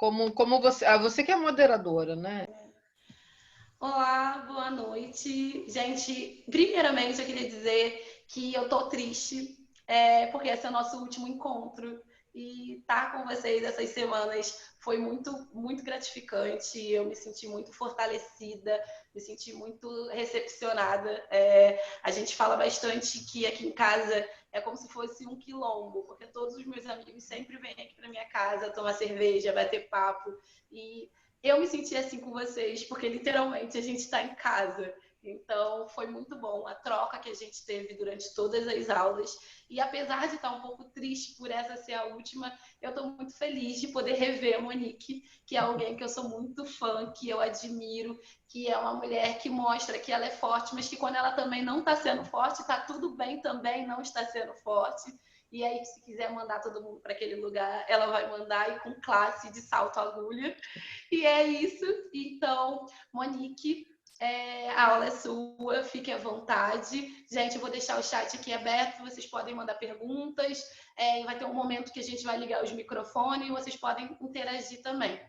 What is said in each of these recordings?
como você, você que é moderadora, né? Olá, boa noite. Gente, primeiramente eu queria dizer que eu tô triste, porque esse é o nosso último encontro. E estar com vocês essas semanas foi muito gratificante. Eu me senti muito fortalecida, me senti muito recepcionada. A gente fala bastante que aqui em casa é como se fosse um quilombo, porque todos os meus amigos sempre vêm aqui para minha casa tomar cerveja, bater papo. E eu me senti assim com vocês, porque literalmente a gente está em casa. Então, foi muito bom a troca que a gente teve durante todas as aulas. E apesar de estar um pouco triste por essa ser a última, eu estou muito feliz de poder rever a Monique, que é alguém que eu sou muito fã, que eu admiro, que é uma mulher que mostra que ela é forte, mas que quando ela também não está sendo forte, está tudo bem também não está sendo forte. E aí, se quiser mandar todo mundo para aquele lugar, ela vai mandar e com classe de salto agulha. E é isso. Então, Monique, a aula é sua, fique à vontade. Gente, eu vou deixar o chat aqui aberto, vocês podem mandar perguntas. E vai ter um momento que a gente vai ligar os microfones e vocês podem interagir também.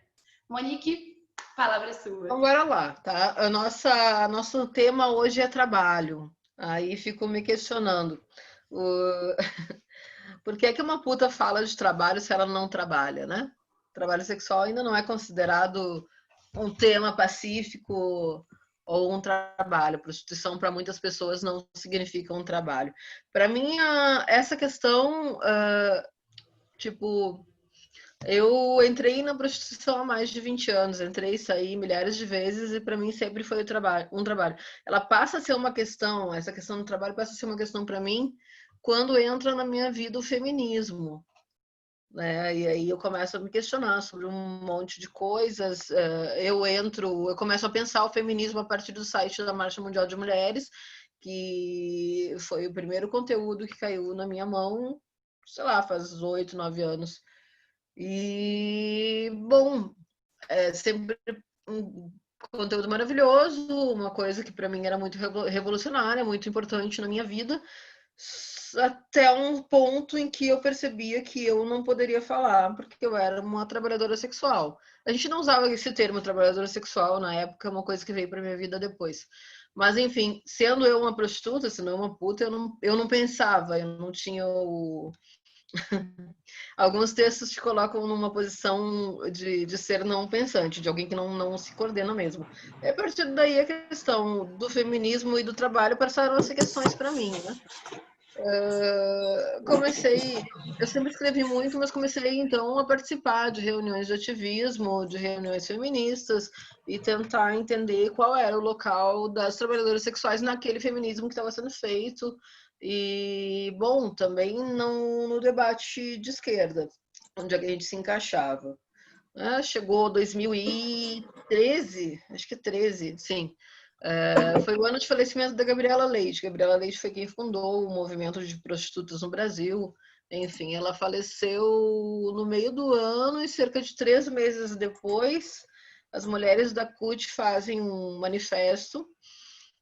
Monique, palavra é sua. Então, bora lá, tá? Nosso tema hoje é trabalho. Aí fico me questionando. O... Por que é que uma puta fala de trabalho se ela não trabalha, né? Trabalho sexual ainda não é considerado um tema pacífico ou um trabalho. Prostituição para muitas pessoas não significa um trabalho. Para mim, essa questão, tipo, eu entrei na prostituição há mais de 20 anos, entrei e saí milhares de vezes e para mim sempre foi um trabalho. Ela passa a ser uma questão, essa questão do trabalho passa a ser uma questão para mim quando entra na minha vida o feminismo, né? E aí eu começo a me questionar sobre um monte de coisas. Eu começo a pensar o feminismo a partir do site da Marcha Mundial de Mulheres, que foi o primeiro conteúdo que caiu na minha mão, sei lá, faz 8, 9 anos. E, bom, é sempre um conteúdo maravilhoso, uma coisa que para mim era muito revolucionária, muito importante na minha vida, até um ponto em que eu percebia que eu não poderia falar, porque eu era uma trabalhadora sexual. A gente não usava esse termo trabalhadora sexual na época, é uma coisa que veio para minha vida depois. Mas, enfim, sendo eu uma prostituta, sendo eu uma puta, eu não pensava, eu não tinha o Alguns textos te colocam numa posição de ser não pensante, de alguém que não se coordena mesmo. E a partir daí a questão do feminismo e do trabalho passaram a ser questões para mim, né? Eu sempre escrevi muito, mas comecei então a participar de reuniões de ativismo, de reuniões feministas e tentar entender qual era o local das trabalhadoras sexuais naquele feminismo que estava sendo feito e, bom, também no debate de esquerda, onde a gente se encaixava. Chegou 2013, acho que 13, sim. Foi o ano de falecimento da Gabriela Leite. Gabriela Leite foi quem fundou o movimento de prostitutas no Brasil. Enfim, ela faleceu no meio do ano e cerca de 3 meses depois, as mulheres da CUT fazem um manifesto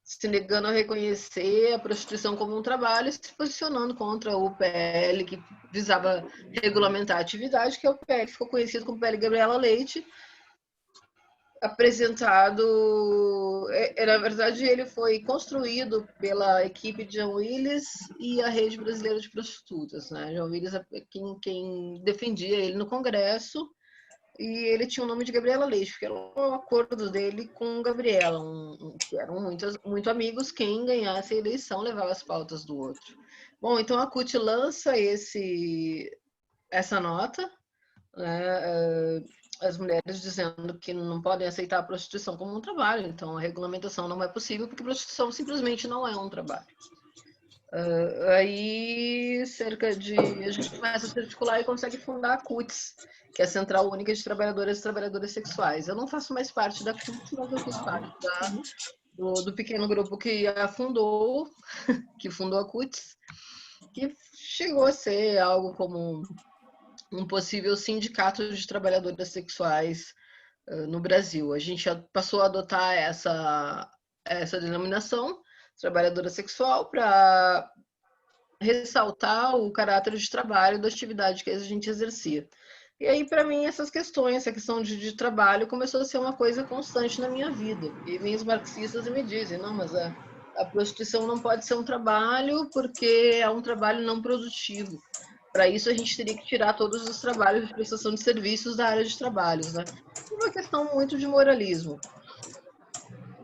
se negando a reconhecer a prostituição como um trabalho e se posicionando contra o PL que visava regulamentar a atividade, que é o PL que ficou conhecido como PL Gabriela Leite, apresentado. Na verdade, ele foi construído pela equipe de João Willis e a Rede Brasileira de Prostitutas. Né? João Willis é quem defendia ele no Congresso, e ele tinha o nome de Gabriela Leite, porque era um acordo dele com Gabriela, que eram muito amigos, quem ganhasse a eleição levava as pautas do outro. Bom, então a CUT lança essa nota, né, as mulheres dizendo que não podem aceitar a prostituição como um trabalho, então a regulamentação não é possível, porque prostituição simplesmente não é um trabalho. Aí, a gente começa a se articular e consegue fundar a CUTS, que é a Central Única de Trabalhadoras e Trabalhadoras Sexuais. Eu não faço mais parte da CUTS, mas eu fiz parte do pequeno grupo que a fundou, que fundou a CUTS, que chegou a ser algo como um possível sindicato de trabalhadoras sexuais no Brasil. A gente passou a adotar essa denominação, trabalhadora sexual, para ressaltar o caráter de trabalho da atividade que a gente exercia. E aí, para mim, essas questões, essa questão de trabalho começou a ser uma coisa constante na minha vida. E vêm os marxistas e me dizem, não, mas a prostituição não pode ser um trabalho porque é um trabalho não produtivo. Para isso, a gente teria que tirar todos os trabalhos de prestação de serviços da área de trabalhos, né? É uma questão muito de moralismo.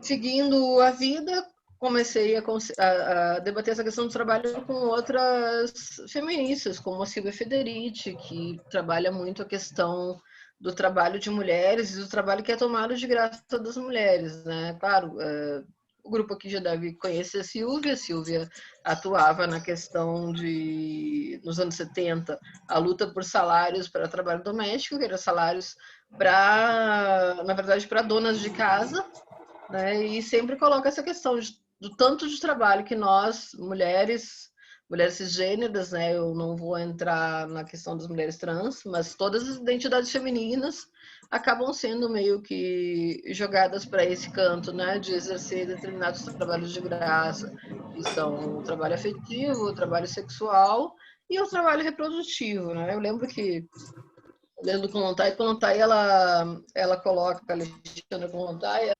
Seguindo a vida, comecei a debater essa questão do trabalho com outras feministas, como a Silvia Federici, que trabalha muito a questão do trabalho de mulheres e do trabalho que é tomado de graça das mulheres, né? Claro, o grupo aqui já deve conhecer a Silvia. A Silvia atuava na questão de, nos anos 70, a luta por salários para trabalho doméstico, que eram salários para, na verdade, para donas de casa, né? E sempre coloca essa questão do tanto de trabalho que nós, mulheres cisgêneras, né? Eu não vou entrar na questão das mulheres trans, mas todas as identidades femininas acabam sendo meio que jogadas para esse canto, né? De exercer determinados trabalhos de graça, que são o trabalho afetivo, o trabalho sexual e o trabalho reprodutivo, né? Eu lembro que lendo Kollontai, ela coloca, a Alexandra Kollontai,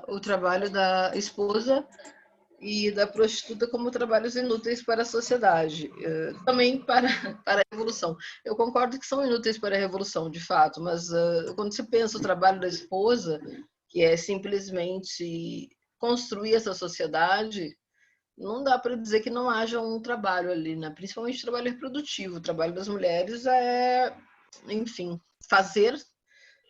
o trabalho da esposa e da prostituta como trabalhos inúteis para a sociedade, também para a revolução. Eu concordo que são inúteis para a revolução, de fato, mas quando se pensa o trabalho da esposa, que é simplesmente construir essa sociedade, não dá para dizer que não haja um trabalho ali, né? Principalmente trabalho reprodutivo. O trabalho das mulheres é, enfim, fazer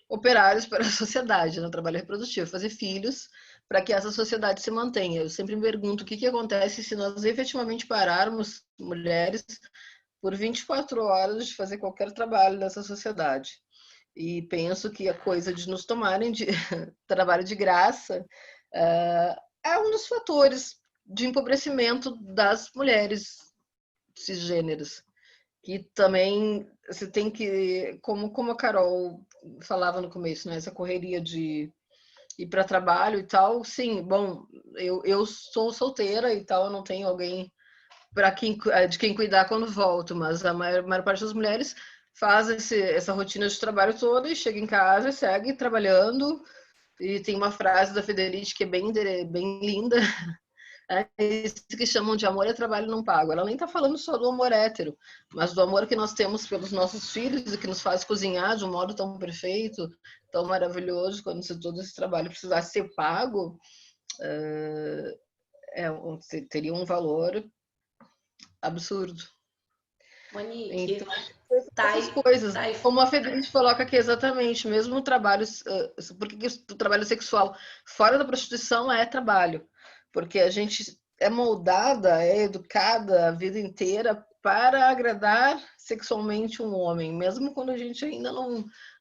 operários para a sociedade, no trabalho reprodutivo, fazer filhos para que essa sociedade se mantenha. Eu sempre me pergunto o que acontece se nós efetivamente pararmos mulheres por 24 horas de fazer qualquer trabalho nessa sociedade. E penso que a coisa de nos tomarem de trabalho de graça é um dos fatores de empobrecimento das mulheres cisgêneras, que também você tem que, como a Carol falava no começo, né, essa correria de ir para trabalho e tal, sim, bom, eu sou solteira e tal, eu não tenho alguém de quem cuidar quando volto, mas a maior parte das mulheres faz essa rotina de trabalho toda e chega em casa e segue trabalhando. E tem uma frase da Federici que é bem linda, isso que chamam de amor é trabalho não pago. Ela nem está falando só do amor hétero, mas do amor que nós temos pelos nossos filhos e que nos faz cozinhar de um modo tão perfeito, tão maravilhoso, quando se todo esse trabalho precisasse ser pago, teria um valor absurdo. Monique, Então, essas coisas, como a Federici coloca aqui exatamente, mesmo trabalhos, porque o trabalho sexual fora da prostituição é trabalho, porque a gente é moldada, é educada a vida inteira para agradar sexualmente um homem, mesmo quando a gente ainda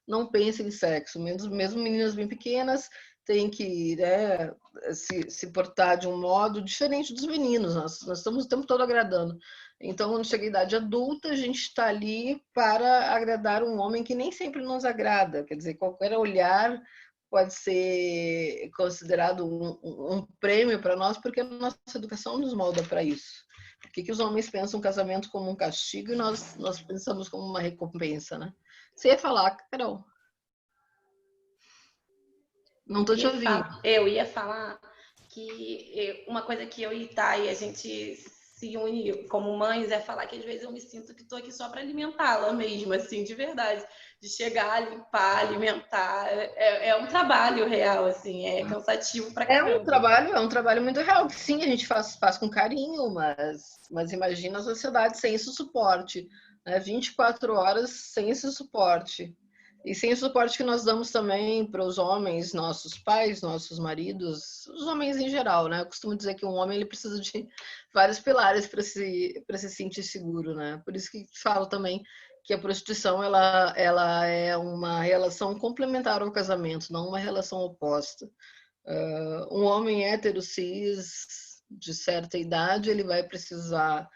não pensa em sexo, mesmo meninas bem pequenas têm que, né, se portar de um modo diferente dos meninos, nós estamos o tempo todo agradando. Então, quando chega a idade adulta, a gente está ali para agradar um homem que nem sempre nos agrada. Quer dizer, qualquer olhar pode ser considerado um prêmio para nós, porque a nossa educação nos molda para isso. Por que os homens pensam o casamento como um castigo e nós pensamos como uma recompensa, né? Você ia falar, Carol? Não estou te ouvindo. Eu ia falar que uma coisa que eu e Thay, a gente se une como mães é falar que às vezes eu me sinto que estou aqui só para alimentá-la mesmo, assim, de verdade. De chegar, limpar, alimentar. É um trabalho real, assim, é cansativo para caramba. É um trabalho muito real, que sim, a gente faz com carinho, mas imagina a sociedade sem esse suporte, né? 24 horas sem esse suporte. E sem o suporte que nós damos também para os homens, nossos pais, nossos maridos, os homens em geral, né? Eu costumo dizer que um homem ele precisa de vários pilares para se sentir seguro, né? Por isso que falo também que a prostituição ela é uma relação complementar ao casamento, não uma relação oposta. Um homem hétero cis de certa idade, ele vai precisar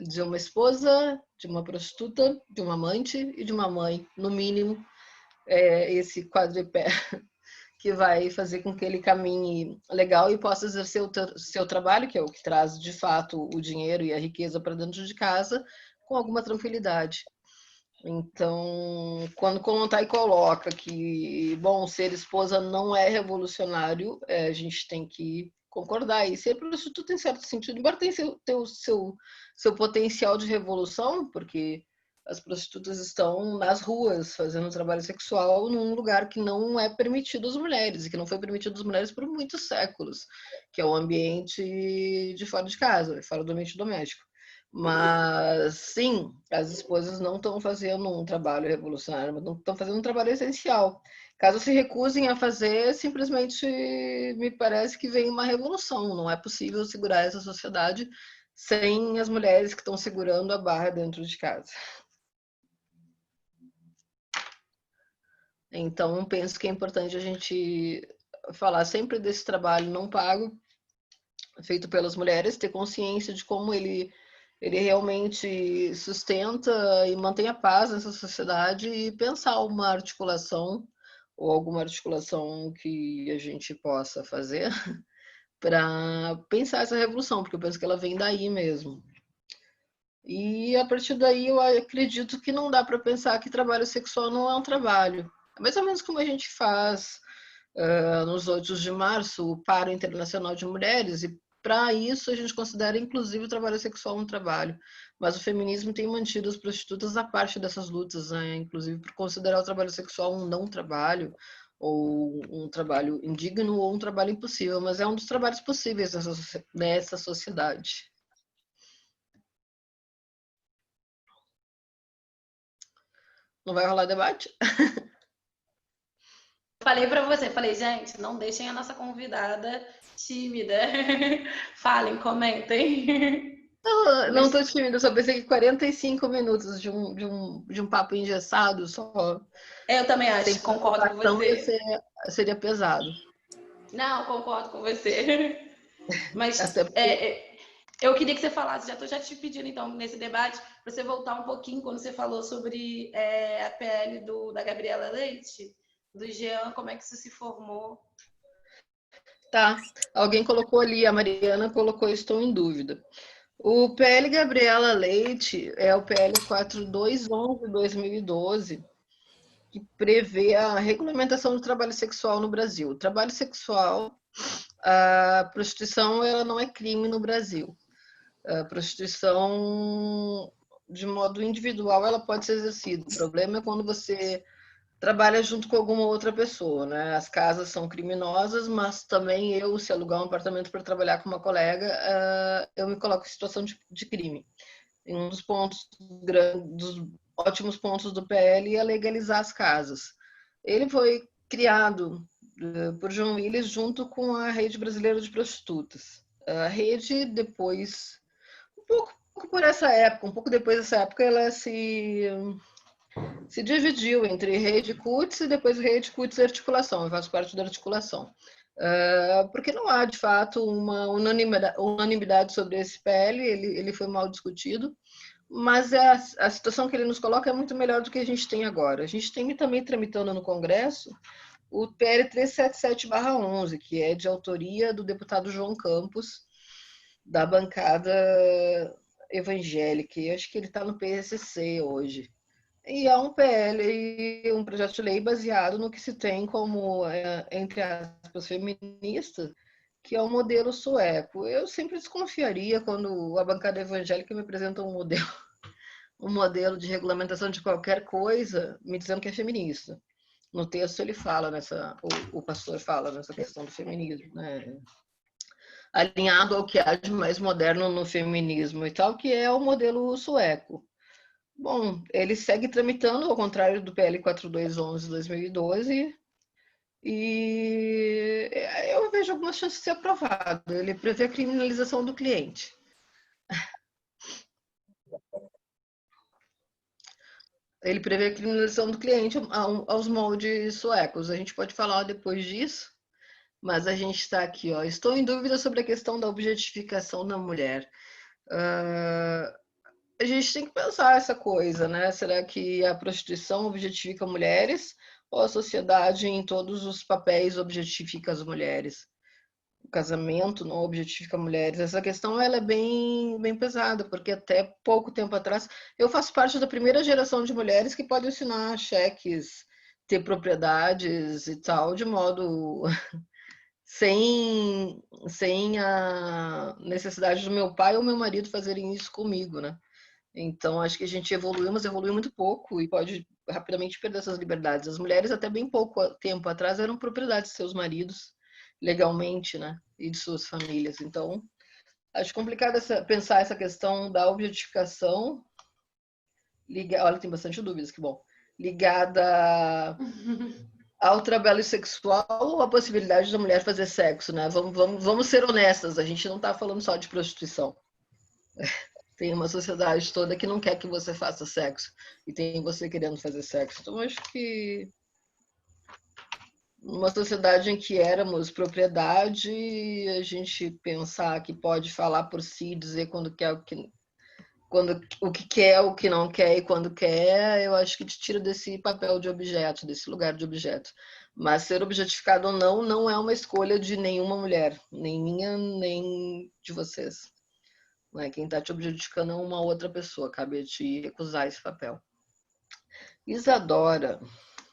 de uma esposa, de uma prostituta, de uma amante e de uma mãe, no mínimo, esse quadripé que vai fazer com que ele caminhe legal e possa exercer o seu trabalho, que é o que traz de fato o dinheiro e a riqueza para dentro de casa, com alguma tranquilidade. Então, quando Kollontai coloca que, bom, ser esposa não é revolucionário, a gente tem que concordar. E ser prostituta, em certo sentido, embora tenha ter o seu potencial de revolução, porque as prostitutas estão nas ruas fazendo trabalho sexual num lugar que não é permitido às mulheres, e que não foi permitido às mulheres por muitos séculos, que é o ambiente de fora de casa, fora do ambiente doméstico. Mas, sim, as esposas não estão fazendo um trabalho revolucionário, mas não estão fazendo um trabalho essencial. Caso se recusem a fazer, simplesmente me parece que vem uma revolução. Não é possível segurar essa sociedade sem as mulheres que estão segurando a barra dentro de casa. Então, penso que é importante a gente falar sempre desse trabalho não pago, feito pelas mulheres, ter consciência de como ele realmente sustenta e mantém a paz nessa sociedade e pensar uma articulação ou alguma articulação que a gente possa fazer para pensar essa revolução, porque eu penso que ela vem daí mesmo. E a partir daí eu acredito que não dá para pensar que trabalho sexual não é um trabalho. É mais ou menos como a gente faz nos 8 de março, o Paro Internacional de Mulheres, e para isso a gente considera inclusive o trabalho sexual um trabalho. Mas o feminismo tem mantido as prostitutas à parte dessas lutas, né? Inclusive por considerar o trabalho sexual um não trabalho, ou um trabalho indigno, ou um trabalho impossível, mas é um dos trabalhos possíveis nessa sociedade. Não vai rolar debate? Falei para você, falei, gente, não deixem a nossa convidada tímida. Falem, comentem. Não Mas estou tímida, só pensei que 45 minutos de um papo engessado só, eu também sem acho, concordo com provocação, você. seria pesado. Não, concordo com você. Mas Até porque. eu queria que você falasse, já estou já te pedindo então nesse debate, para você voltar um pouquinho quando você falou sobre a PL da Gabriela Leite, do Jean, como é que isso se formou. Tá, alguém colocou ali, a Mariana colocou, estou em dúvida. O PL Gabriela Leite é o PL 4211 de 2012, que prevê a regulamentação do trabalho sexual no Brasil. O trabalho sexual, a prostituição, ela não é crime no Brasil. A prostituição, de modo individual, ela pode ser exercida. O problema é quando você trabalha junto com alguma outra pessoa, né? As casas são criminosas, mas também eu, se alugar um apartamento para trabalhar com uma colega, eu me coloco em situação de crime. E um dos pontos, dos ótimos pontos do PL é legalizar as casas. Ele foi criado por João Willis junto com a Rede Brasileira de Prostitutas. A rede, depois, um pouco por essa época, um pouco depois dessa época, ela se dividiu entre rede CUTS e depois rede CUTS articulação, eu faço parte da articulação. Porque não há, de fato, uma unanimidade sobre esse PL, ele foi mal discutido, mas a situação que ele nos coloca é muito melhor do que a gente tem agora. A gente tem também tramitando no Congresso o PL 377/11, que é de autoria do deputado João Campos, da bancada evangélica, e acho que ele está no PSC hoje. E é um PL, um projeto de lei baseado no que se tem como, entre aspas, feminista, que é o modelo sueco. Eu sempre desconfiaria quando a bancada evangélica me apresenta um modelo de regulamentação de qualquer coisa, me dizendo que é feminista. No texto ele fala o pastor fala nessa questão do feminismo, né? Alinhado ao que há de mais moderno no feminismo e tal, que é o modelo sueco. Bom, ele segue tramitando, ao contrário do PL 4211 de 2012, e eu vejo algumas chances de ser aprovado. Ele prevê a criminalização do cliente. Ele prevê a criminalização do cliente aos moldes suecos. A gente pode falar depois disso, mas a gente está aqui, ó. Estou em dúvida sobre a questão da objetificação da mulher. A gente tem que pensar essa coisa, né? Será que a prostituição objetifica mulheres ou a sociedade em todos os papéis objetifica as mulheres? o casamento não objetifica mulheres. Essa questão ela é bem pesada, porque até pouco tempo atrás eu faço parte da primeira geração de mulheres que pode assinar cheques, ter propriedades e tal, de modo sem a necessidade do meu pai ou meu marido fazerem isso comigo, né? Então, acho que a gente evoluiu, mas evoluiu muito pouco e pode rapidamente perder essas liberdades. As mulheres, até bem pouco tempo atrás, eram propriedade de seus maridos, legalmente, né? E de suas famílias. Então, acho complicado pensar essa questão da objetificação. Olha, tem bastante dúvidas, que bom. Ligada ao trabalho sexual ou à possibilidade da mulher fazer sexo, né? Vamos ser honestas, a gente não está falando só de prostituição. Tem uma sociedade toda que não quer que você faça sexo e tem você querendo fazer sexo. Então, acho que numa sociedade em que éramos propriedade, a gente pensar que pode falar por si, dizer quando quer o que quer, o que não quer e quando quer, eu acho que te tira desse papel de objeto, desse lugar de objeto. Mas ser objetificado ou não, não é uma escolha de nenhuma mulher, nem minha, nem de vocês. Não é? Quem está te objetificando é uma outra pessoa, cabe a te recusar esse papel. Isadora,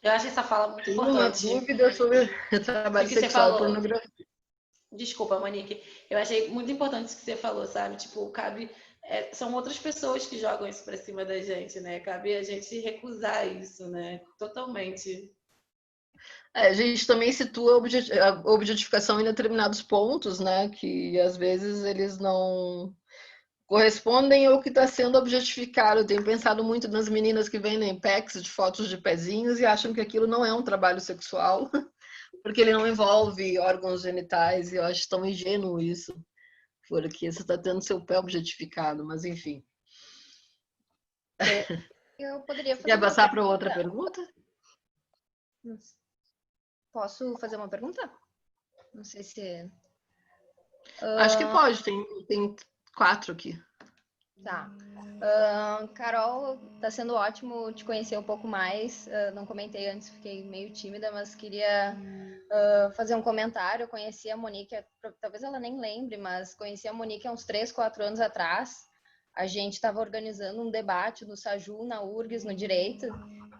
Eu acho essa fala muito tenho uma importante. dúvida sobre trabalho Do que você sexual e falou. pornografia. Desculpa, Monique. Eu achei muito importante isso que você falou, sabe? Tipo, cabe. São outras pessoas que jogam isso pra cima da gente, né? Cabe a gente recusar isso, né? Totalmente. A gente também situa a objetificação em determinados pontos, né? Que às vezes eles não correspondem ao que está sendo objetificado. Eu tenho pensado muito nas meninas que vendem packs de fotos de pezinhos e acham que aquilo não é um trabalho sexual, porque ele não envolve órgãos genitais, e eu acho tão ingênuo isso, porque você está tendo seu pé objetificado, mas enfim. Eu poderia Você fazer quer uma passar para outra pergunta? Posso fazer uma pergunta? Não sei se... Acho que pode, tem 4 aqui. Tá. Carol, tá sendo ótimo te conhecer um pouco mais. Não comentei antes, fiquei meio tímida, mas queria fazer um comentário. Eu conheci a Monique, talvez ela nem lembre, mas conheci a Monique há uns 3, 4 anos atrás. A gente estava organizando um debate no Saju, na URGS, no Direito,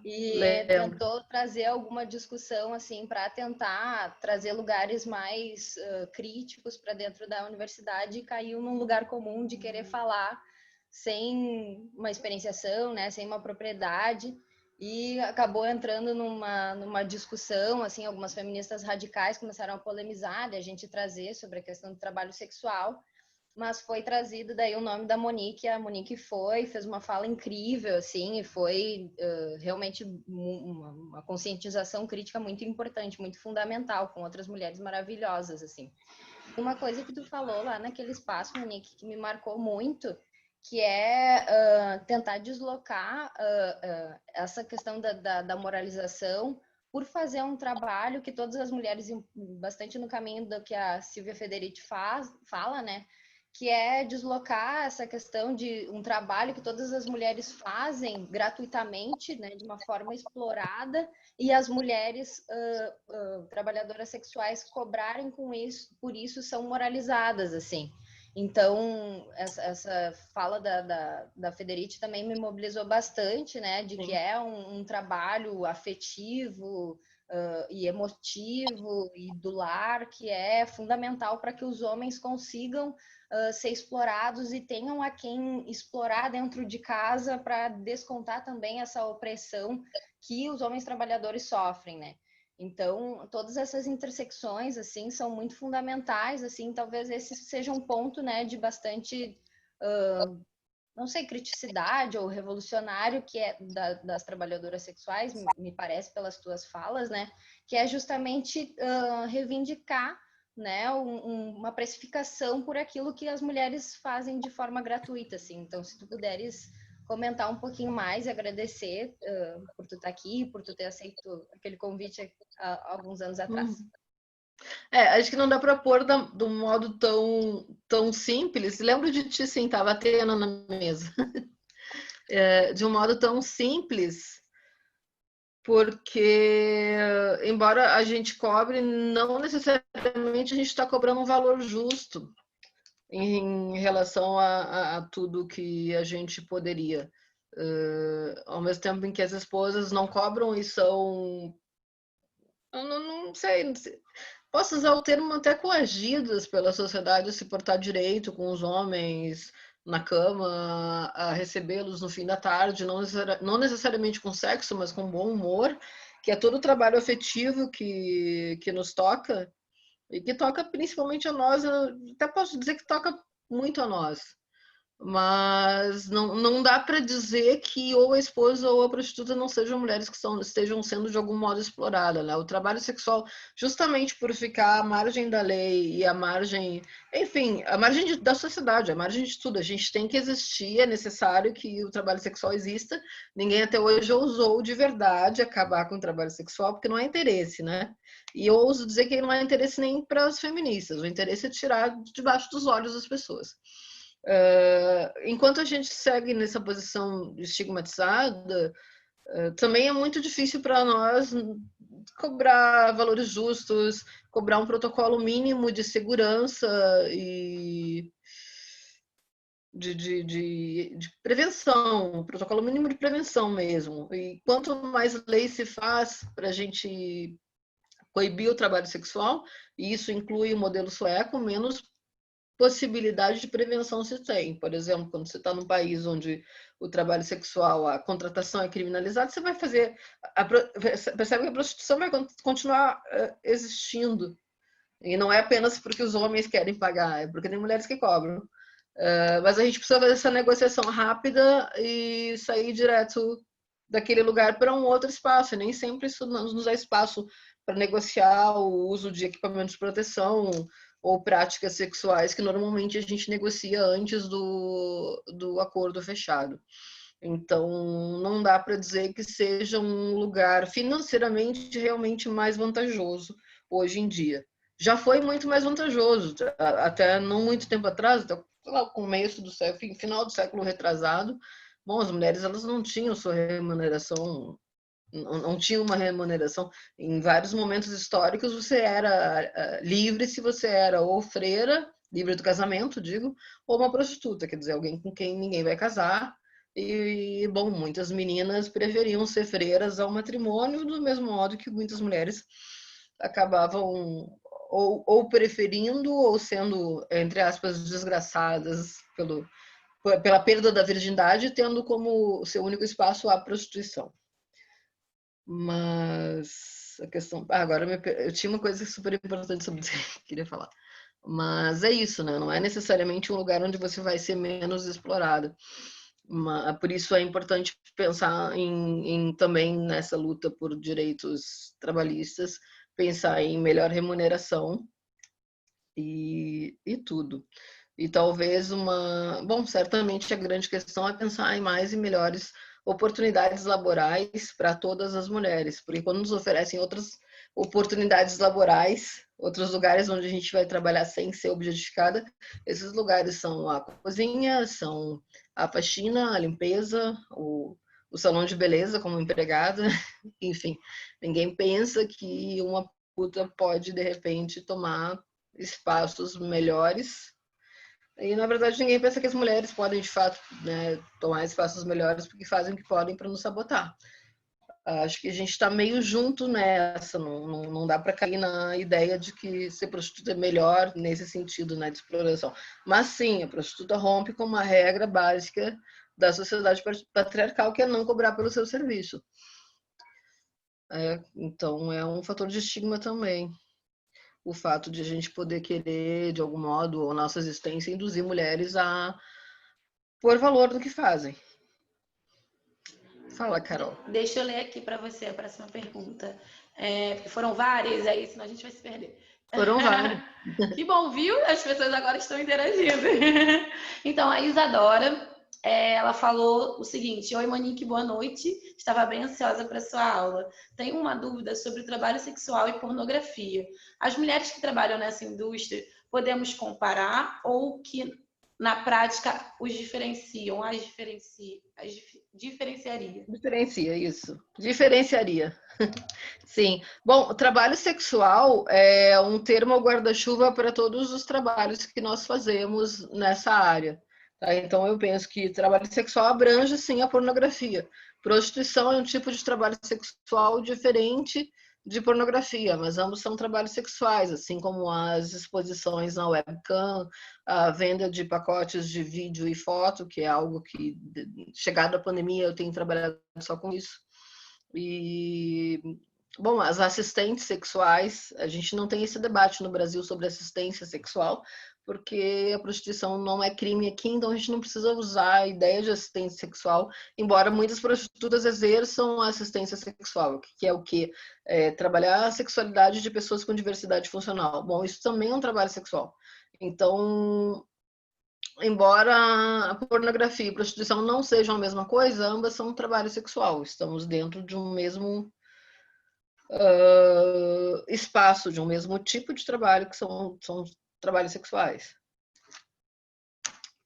e tentou trazer alguma discussão assim para tentar trazer lugares mais críticos para dentro da universidade, e caiu num lugar comum de querer falar sem uma experienciação, né, sem uma propriedade, e acabou entrando numa discussão, assim, algumas feministas radicais começaram a polemizar, a gente trazer sobre a questão do trabalho sexual, mas foi trazido daí o nome da Monique. A Monique fez uma fala incrível, assim, e foi realmente uma conscientização crítica muito importante, muito fundamental, com outras mulheres maravilhosas, assim. Uma coisa que tu falou lá naquele espaço, Monique, que me marcou muito, que é tentar deslocar essa questão da moralização por fazer um trabalho que todas as mulheres, bastante no caminho do que a Silvia Federici fala, né? Que é deslocar essa questão de um trabalho que todas as mulheres fazem gratuitamente, né, de uma forma explorada, e as mulheres trabalhadoras sexuais cobrarem por isso são moralizadas, assim. Então, essa fala da Federici também me mobilizou bastante, né, de que é um trabalho afetivo e emotivo e do lar, que é fundamental para que os homens consigam ser explorados e tenham a quem explorar dentro de casa para descontar também essa opressão que os homens trabalhadores sofrem, né? Então, todas essas intersecções, assim, são muito fundamentais, assim, talvez esse seja um ponto, né, de bastante, não sei, criticidade ou revolucionário, que é das trabalhadoras sexuais, me parece, pelas tuas falas, né, que é justamente reivindicar, né, uma precificação por aquilo que as mulheres fazem de forma gratuita, assim. Então, se tu puderes comentar um pouquinho mais e agradecer por tu estar aqui, por tu ter aceito aquele convite há alguns anos atrás. Acho que não dá para pôr de um modo tão simples. Lembro de ti, sim, estava Atena na mesa. De um modo tão simples, porque, embora a gente cobre, não necessariamente a gente está cobrando um valor justo em relação a tudo que a gente poderia. Ao mesmo tempo em que as esposas não cobram e são, eu não sei, posso usar o termo até coagidas pela sociedade a se portar direito com os homens na cama, a recebê-los no fim da tarde, não necessariamente com sexo, mas com bom humor, que é todo o trabalho afetivo que nos toca, e que toca principalmente a nós, eu até posso dizer que toca muito a nós. Mas não dá para dizer que ou a esposa ou a prostituta não sejam mulheres que estejam sendo de algum modo exploradas, né? O trabalho sexual, justamente por ficar à margem da lei e à margem, enfim, à margem da sociedade, à margem de tudo. A gente tem que existir, é necessário que o trabalho sexual exista. Ninguém até hoje ousou de verdade acabar com o trabalho sexual, porque não há interesse, né? E eu ouso dizer que não há interesse nem para as feministas, o interesse é tirar debaixo dos olhos das pessoas. Enquanto a gente segue nessa posição estigmatizada, também é muito difícil para nós cobrar valores justos, cobrar um protocolo mínimo de segurança e de prevenção, um protocolo mínimo de prevenção mesmo. E quanto mais lei se faz para a gente coibir o trabalho sexual, e isso inclui o modelo sueco, menos possibilidade de prevenção se tem. Por exemplo, quando você está num país onde o trabalho sexual, a contratação é criminalizada, você vai fazer... percebe que a prostituição vai continuar existindo. E não é apenas porque os homens querem pagar, é porque tem mulheres que cobram. Mas a gente precisa fazer essa negociação rápida e sair direto daquele lugar para um outro espaço. E nem sempre isso nos dá espaço para negociar o uso de equipamentos de proteção ou práticas sexuais que normalmente a gente negocia antes do acordo fechado. Então, não dá para dizer que seja um lugar financeiramente realmente mais vantajoso hoje em dia. Já foi muito mais vantajoso, até não muito tempo atrás, até lá, o começo do século, final do século retrasado. Bom, as mulheres elas não tinham sua remuneração, não tinha uma remuneração. Em vários momentos históricos você era livre se você era ou freira, livre do casamento, digo, ou uma prostituta, quer dizer, alguém com quem ninguém vai casar. E, bom, muitas meninas preferiam ser freiras ao matrimônio, do mesmo modo que muitas mulheres acabavam ou preferindo ou sendo, entre aspas, desgraçadas pela perda da virgindade, tendo como seu único espaço a prostituição. Mas a questão... agora eu tinha uma coisa super importante sobre isso que eu queria falar. Mas é isso, né? Não é necessariamente um lugar onde você vai ser menos explorada. Por isso é importante pensar também nessa luta por direitos trabalhistas, pensar em melhor remuneração e tudo. E talvez bom, certamente a grande questão é pensar em mais e melhores oportunidades laborais para todas as mulheres, porque quando nos oferecem outras oportunidades laborais, outros lugares onde a gente vai trabalhar sem ser objetificada, esses lugares são a cozinha, são a faxina, a limpeza, o salão de beleza como empregada, enfim, ninguém pensa que uma puta pode de repente tomar espaços melhores. E, na verdade, ninguém pensa que as mulheres podem, de fato, né, tomar espaços melhores porque fazem o que podem para nos sabotar. Acho que a gente está meio junto nessa, não dá para cair na ideia de que ser prostituta é melhor nesse sentido, né, de exploração. Mas, sim, a prostituta rompe com uma regra básica da sociedade patriarcal, que é não cobrar pelo seu serviço. Então, é um fator de estigma também. O fato de a gente poder querer, de algum modo, a nossa existência, induzir mulheres a pôr valor no que fazem. Fala, Carol. Deixa eu ler aqui para você a próxima pergunta. Foram várias, aí senão a gente vai se perder. Foram várias. Que bom, viu? As pessoas agora estão interagindo. Então, a Isadora, ela falou o seguinte: oi, Monique, boa noite. Estava bem ansiosa para sua aula. Tenho uma dúvida sobre o trabalho sexual e pornografia. As mulheres que trabalham nessa indústria, podemos comparar ou que na prática os diferenciam, diferenciaria? Diferencia, isso. Diferenciaria. Sim. Bom, o trabalho sexual é um termo guarda-chuva para todos os trabalhos que nós fazemos nessa área. Tá? Então, eu penso que trabalho sexual abrange, sim, a pornografia. Prostituição é um tipo de trabalho sexual diferente de pornografia, mas ambos são trabalhos sexuais, assim como as exposições na webcam, a venda de pacotes de vídeo e foto, que é algo que, chegado a pandemia, eu tenho trabalhado só com isso. E, bom, as assistentes sexuais, a gente não tem esse debate no Brasil sobre assistência sexual, porque a prostituição não é crime aqui, então a gente não precisa usar a ideia de assistência sexual, embora muitas prostitutas exerçam a assistência sexual, que é o quê? Trabalhar a sexualidade de pessoas com diversidade funcional. Bom, isso também é um trabalho sexual. Então, embora a pornografia e a prostituição não sejam a mesma coisa, ambas são um trabalho sexual. Estamos dentro de um mesmo espaço, de um mesmo tipo de trabalho, que são trabalhos sexuais.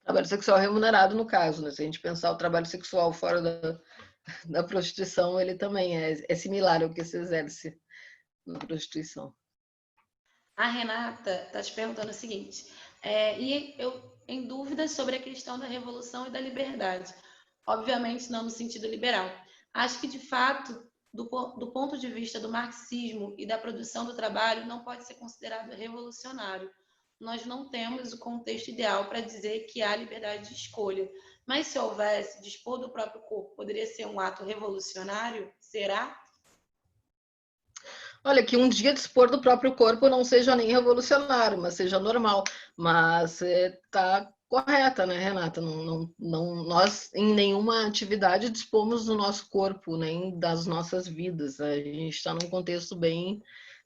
Trabalho sexual remunerado, no caso, né? Se a gente pensar o trabalho sexual fora da prostituição, ele também é similar ao que se exerce na prostituição. A Renata está te perguntando o seguinte, e eu em dúvida sobre a questão da revolução e da liberdade. Obviamente não no sentido liberal. Acho que, de fato, do ponto de vista do marxismo e da produção do trabalho, não pode ser considerado revolucionário. Nós não temos o contexto ideal para dizer que há liberdade de escolha. Mas se houvesse, dispor do próprio corpo poderia ser um ato revolucionário? Será? Olha, que um dia dispor do próprio corpo não seja nem revolucionário, mas seja normal. Mas está correta, né, Renata? Nós, em nenhuma atividade, dispomos do nosso corpo, nem das nossas vidas. A gente está num contexto bem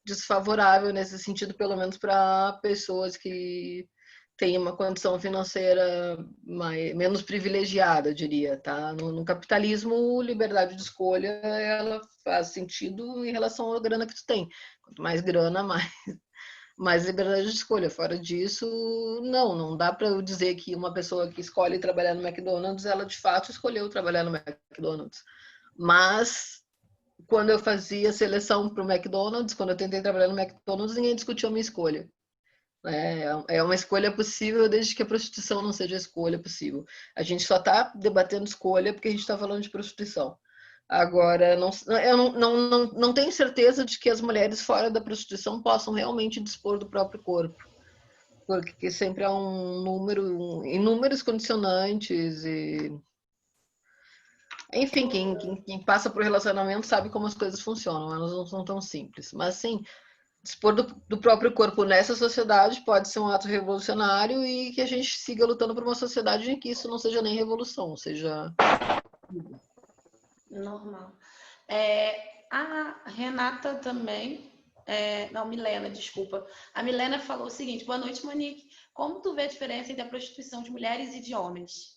desfavorável nesse sentido, pelo menos para pessoas que têm uma condição financeira menos privilegiada, eu diria, tá? No capitalismo, liberdade de escolha, ela faz sentido em relação à grana que tu tem. Quanto mais grana, mais liberdade de escolha. Fora disso, não dá para eu dizer que uma pessoa que escolhe trabalhar no McDonald's, ela de fato escolheu trabalhar no McDonald's. Mas quando eu fazia seleção para o McDonald's, quando eu tentei trabalhar no McDonald's, ninguém discutiu a minha escolha. É uma escolha possível desde que a prostituição não seja escolha possível. A gente só está debatendo escolha porque a gente está falando de prostituição. Agora, eu não tenho certeza de que as mulheres fora da prostituição possam realmente dispor do próprio corpo, porque sempre há inúmeros condicionantes e, enfim, quem passa por relacionamento sabe como as coisas funcionam, elas não são tão simples. Mas sim, dispor do próprio corpo nessa sociedade pode ser um ato revolucionário e que a gente siga lutando por uma sociedade em que isso não seja nem revolução, seja normal. A Renata também, não, Milena, desculpa. A Milena falou o seguinte: boa noite, Monique. Como tu vê a diferença entre a prostituição de mulheres e de homens?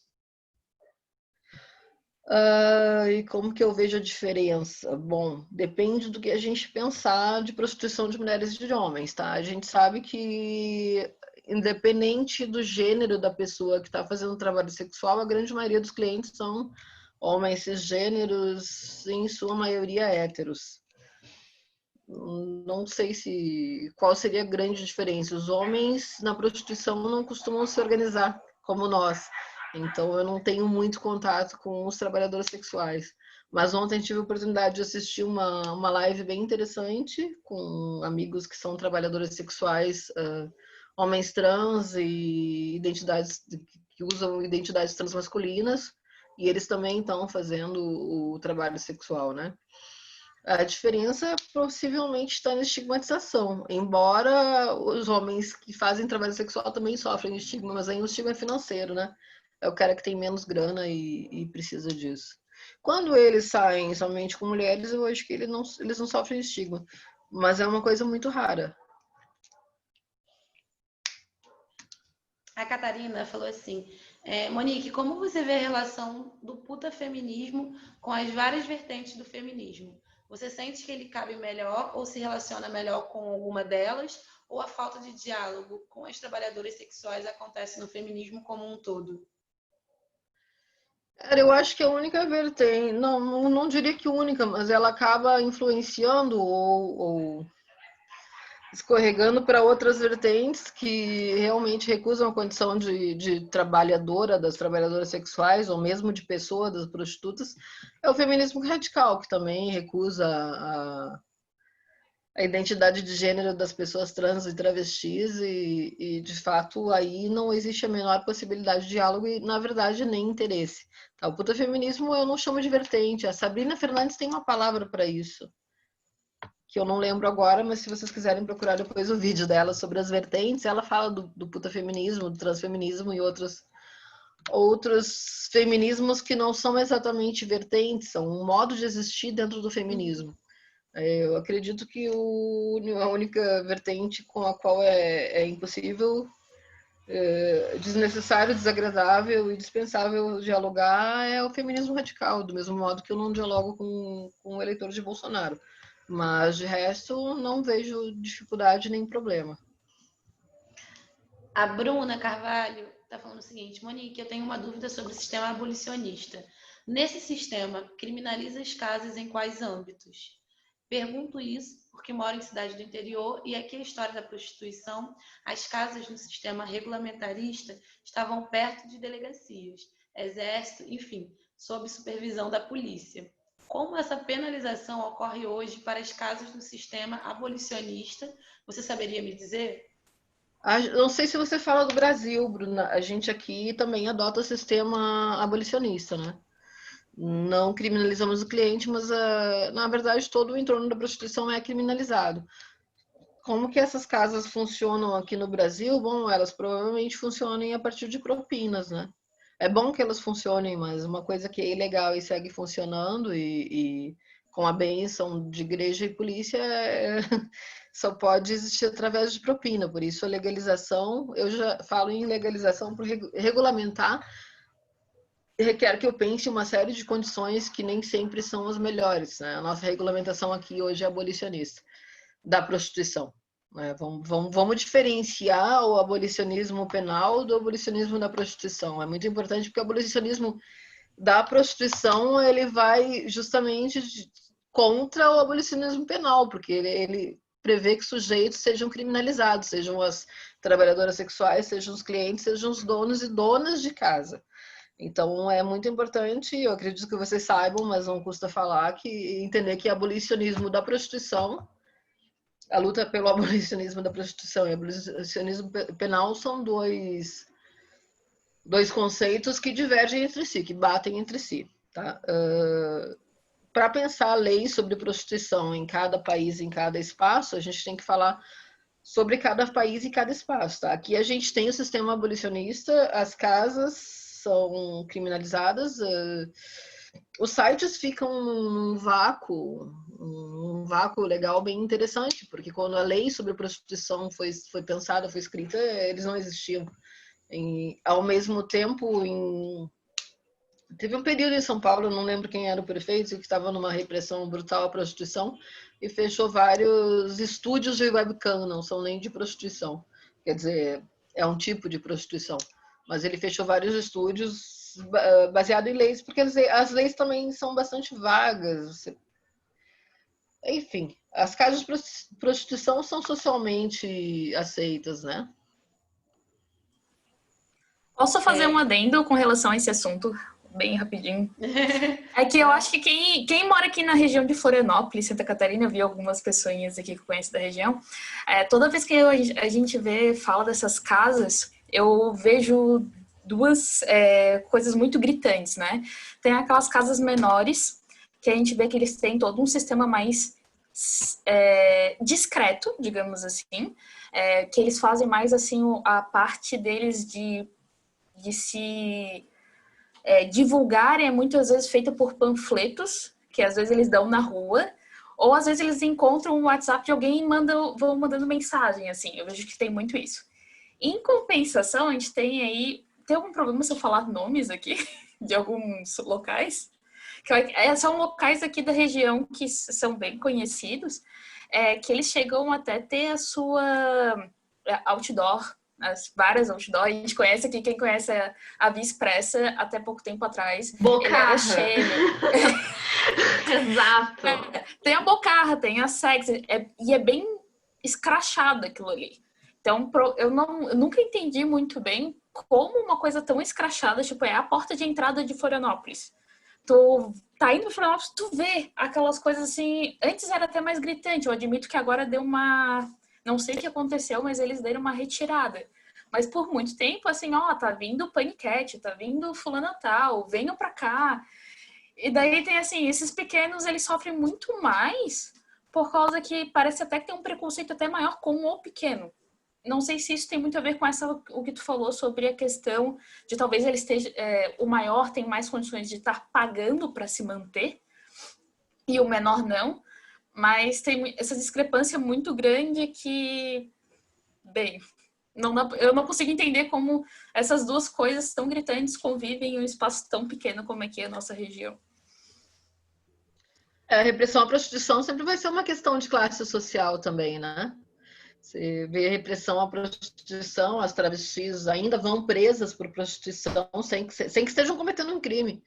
E como que eu vejo a diferença? Bom, depende do que a gente pensar de prostituição de mulheres e de homens, tá? A gente sabe que, independente do gênero da pessoa que está fazendo trabalho sexual, a grande maioria dos clientes são homens cisgêneros, em sua maioria héteros. Não sei qual seria a grande diferença. Os homens na prostituição não costumam se organizar como nós. Então, eu não tenho muito contato com os trabalhadores sexuais. Mas ontem tive a oportunidade de assistir uma live bem interessante com amigos que são trabalhadores sexuais, homens trans e identidades que usam identidades transmasculinas. E eles também estão fazendo o trabalho sexual, né? A diferença possivelmente está na estigmatização, embora os homens que fazem trabalho sexual também sofrem estigma, mas aí o estigma é financeiro, né? É o cara que tem menos grana e precisa disso. Quando eles saem somente com mulheres, eu acho que eles não sofrem estigma, mas é uma coisa muito rara. A Catarina falou assim: Monique, como você vê a relação do putafeminismo com as várias vertentes do feminismo? Você sente que ele cabe melhor ou se relaciona melhor com alguma delas? Ou a falta de diálogo com as trabalhadoras sexuais acontece no feminismo como um todo? Cara, eu acho que a única vertente, não diria que única, mas ela acaba influenciando ou escorregando para outras vertentes que realmente recusam a condição de trabalhadora, das trabalhadoras sexuais, ou mesmo de pessoa, das prostitutas, é o feminismo radical, que também recusa a identidade de gênero das pessoas trans e travestis, e de fato aí não existe a menor possibilidade de diálogo e, na verdade, nem interesse. Tá, o putafeminismo eu não chamo de vertente, a Sabrina Fernandes tem uma palavra para isso, que eu não lembro agora, mas se vocês quiserem procurar depois o vídeo dela sobre as vertentes, ela fala do putafeminismo, do transfeminismo e outros feminismos que não são exatamente vertentes, são um modo de existir dentro do feminismo. Eu acredito que a única vertente com a qual é impossível, desnecessário, desagradável e dispensável dialogar é o feminismo radical, do mesmo modo que eu não dialogo com o eleitor de Bolsonaro. Mas, de resto, não vejo dificuldade nem problema. A Bruna Carvalho está falando o seguinte: Monique, eu tenho uma dúvida sobre o sistema abolicionista. Nesse sistema, criminaliza as casas em quais âmbitos? Pergunto isso porque moro em cidade do interior e aqui a história da prostituição, as casas no sistema regulamentarista estavam perto de delegacias, exército, enfim, sob supervisão da polícia. Como essa penalização ocorre hoje para as casas no sistema abolicionista? Você saberia me dizer? Não sei se você fala do Brasil, Bruna. A gente aqui também adota o sistema abolicionista, né? Não criminalizamos o cliente, mas na verdade todo o entorno da prostituição é criminalizado. Como que essas casas funcionam aqui no Brasil? Bom, elas provavelmente funcionam a partir de propinas, né? É bom que elas funcionem, mas uma coisa que é ilegal e segue funcionando e com a bênção de igreja e polícia só pode existir através de propina. Por isso a legalização, eu já falo em legalização por regulamentar, requer que eu pense uma série de condições que nem sempre são as melhores, né? A nossa regulamentação aqui hoje é abolicionista da prostituição. Vamos diferenciar o abolicionismo penal do abolicionismo da prostituição. É muito importante porque o abolicionismo da prostituição ele vai justamente contra o abolicionismo penal, porque ele prevê que sujeitos sejam criminalizados, sejam as trabalhadoras sexuais, sejam os clientes, sejam os donos e donas de casa. Então é muito importante, eu acredito que vocês saibam, mas não custa falar, que entender que abolicionismo da prostituição, a luta pelo abolicionismo da prostituição e abolicionismo penal são dois conceitos que divergem entre si, que batem entre si. Tá? Para pensar leis sobre prostituição em cada país, em cada espaço, a gente tem que falar sobre cada país e cada espaço. Tá? Aqui a gente tem o sistema abolicionista, as casas são criminalizadas, os sites ficam num vácuo legal bem interessante, porque quando a lei sobre a prostituição foi pensada, foi escrita, eles não existiam. Ao mesmo tempo, teve um período em São Paulo, não lembro quem era o prefeito, que estava numa repressão brutal à prostituição e fechou vários estúdios de webcam, não são nem de prostituição. Quer dizer, é um tipo de prostituição. Mas ele fechou vários estúdios baseado em leis, porque as leis também são bastante vagas. Enfim, as casas de prostituição são socialmente aceitas, né? Posso fazer um adendo com relação a esse assunto, bem rapidinho? É que eu acho que quem mora aqui na região de Florianópolis, Santa Catarina, eu vi algumas pessoinhas aqui que conhecem da região, toda vez que a gente fala dessas casas, eu vejo duas coisas muito gritantes, né? Tem aquelas casas menores, que a gente vê que eles têm todo um sistema mais discreto, digamos assim, que eles fazem mais assim a parte deles de se divulgar muitas vezes feita por panfletos, que às vezes eles dão na rua, ou às vezes eles encontram um WhatsApp de alguém e vão mandando mensagem, assim, eu vejo que tem muito isso. Em compensação, a gente tem algum problema se eu falar nomes aqui, de alguns locais? São locais aqui da região que são bem conhecidos, que eles chegam até ter a sua outdoor, várias outdoor. A gente conhece aqui, quem conhece a Via Expressa até pouco tempo atrás. Bocarra. Ele era cheio. Exato. Tem a Bocarra, tem a Sex, e é bem escrachado aquilo ali. Então, eu nunca entendi muito bem como uma coisa tão escrachada, tipo, é a porta de entrada de Florianópolis. Tu tá indo para Florianópolis, tu vê aquelas coisas assim. Antes era até mais gritante, eu admito que agora deu uma. Não sei o que aconteceu, mas eles deram uma retirada. Mas por muito tempo, assim, tá vindo Panicat, tá vindo fulano tal, venham pra cá. E daí tem assim, esses pequenos, eles sofrem muito mais por causa que parece até que tem um preconceito até maior com o pequeno. Não sei se isso tem muito a ver com o que tu falou sobre a questão de talvez ele esteja, o maior tem mais condições de estar pagando para se manter e o menor não, mas tem essa discrepância muito grande que, bem, eu não consigo entender como essas duas coisas tão gritantes convivem em um espaço tão pequeno como aqui é a nossa região. A repressão à prostituição sempre vai ser uma questão de classe social também, né? Você vê a repressão à prostituição, as travestis ainda vão presas por prostituição sem que estejam cometendo um crime.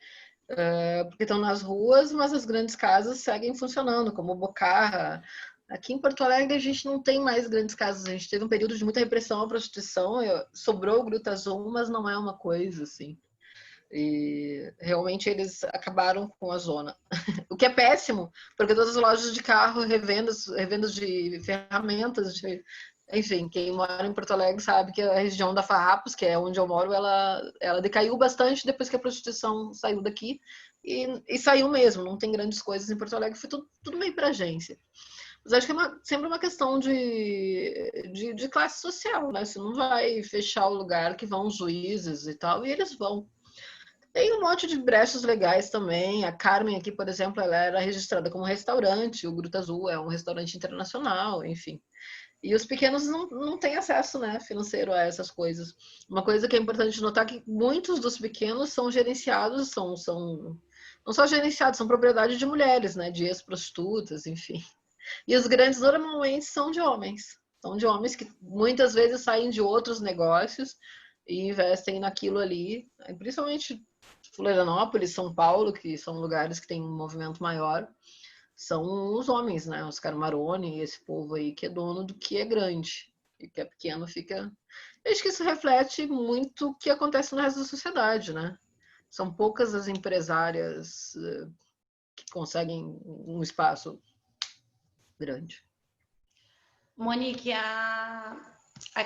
Porque estão nas ruas, mas as grandes casas seguem funcionando, como Bocarra. Aqui em Porto Alegre a gente não tem mais grandes casas, a gente teve um período de muita repressão à prostituição, sobrou o Gruta Azul, mas não é uma coisa assim. E realmente eles acabaram com a zona. O que é péssimo, porque todas as lojas de carro, revendas de ferramentas, enfim, quem mora em Porto Alegre sabe que a região da Farrapos, que é onde eu moro, ela decaiu bastante depois que a prostituição saiu daqui. E saiu mesmo, não tem grandes coisas em Porto Alegre, foi tudo meio para agência. Mas acho que é sempre uma questão de classe social, né? Você não vai fechar o lugar que vão os juízes e tal, e eles vão. Tem um monte de brechas legais também. A Carmen aqui, por exemplo, ela era registrada como restaurante. O Gruta Azul é um restaurante internacional, enfim. E os pequenos não têm acesso, né, financeiro a essas coisas. Uma coisa que é importante notar é que muitos dos pequenos são gerenciados, não só gerenciados, são propriedade de mulheres, né, de ex-prostitutas, enfim. E os grandes normalmente são de homens. São de homens que muitas vezes saem de outros negócios e investem naquilo ali, principalmente Florianópolis, São Paulo, que são lugares que tem um movimento maior, são os homens, né? Oscar Maroni, esse povo aí que é dono do que é grande. E que é pequeno fica... Eu acho que isso reflete muito o que acontece no resto da sociedade, né? São poucas as empresárias que conseguem um espaço grande. Monique, a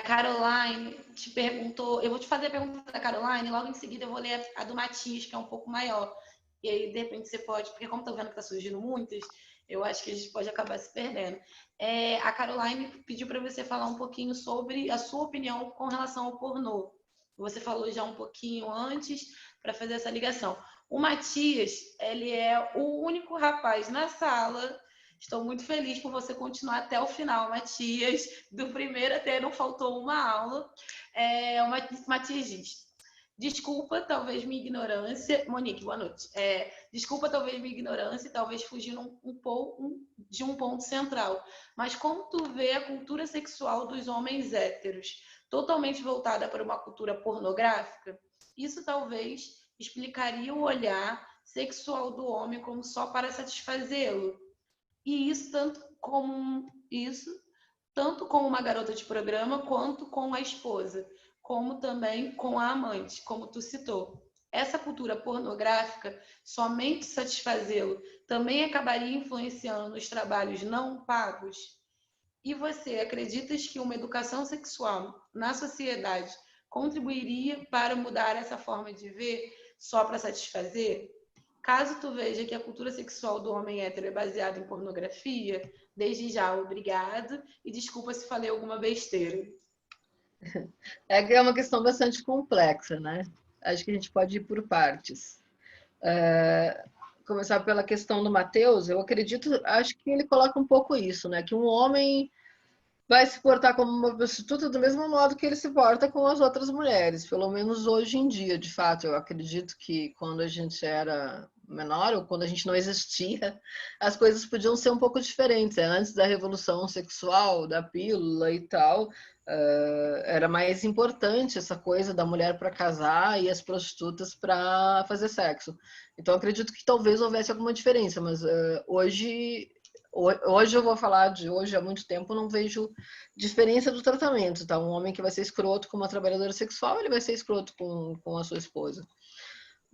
Caroline te perguntou, eu vou te fazer a pergunta da Caroline, logo em seguida eu vou ler a do Matias, que é um pouco maior. E aí, de repente, você pode, porque como estou vendo que está surgindo muitas, eu acho que a gente pode acabar se perdendo. A Caroline pediu para você falar um pouquinho sobre a sua opinião com relação ao pornô. Você falou já um pouquinho antes para fazer essa ligação. O Matias, ele é o único rapaz na sala. Estou muito feliz por você continuar até o final, Matias. Do primeiro até não faltou uma aula. O Matias diz: desculpa, talvez minha ignorância... Monique, boa noite. Desculpa, talvez minha ignorância, talvez fugindo um pouco de um ponto central. Mas como tu vê a cultura sexual dos homens héteros totalmente voltada para uma cultura pornográfica? Isso talvez explicaria o olhar sexual do homem como só para satisfazê-lo. E isso tanto com uma garota de programa quanto com a esposa, como também com a amante, como tu citou. Essa cultura pornográfica, somente satisfazê-lo, também acabaria influenciando nos trabalhos não pagos? E você acreditas que uma educação sexual na sociedade contribuiria para mudar essa forma de ver só para satisfazer? Caso tu veja que a cultura sexual do homem hétero é baseada em pornografia, desde já, obrigado, e desculpa se falei alguma besteira. É uma questão bastante complexa, né? Acho que a gente pode ir por partes. Começar pela questão do Matheus, acho que ele coloca um pouco isso, né? Que um homem vai se portar como uma prostituta do mesmo modo que ele se porta com as outras mulheres, pelo menos hoje em dia, de fato. Eu acredito que quando a gente era menor, ou quando a gente não existia, as coisas podiam ser um pouco diferentes. Antes da revolução sexual, da pílula e tal, era mais importante essa coisa da mulher para casar e as prostitutas para fazer sexo. Então, acredito que talvez houvesse alguma diferença, mas hoje eu vou falar de hoje, há muito tempo, não vejo diferença do tratamento, tá? Um homem que vai ser escroto com uma trabalhadora sexual, ele vai ser escroto com a sua esposa.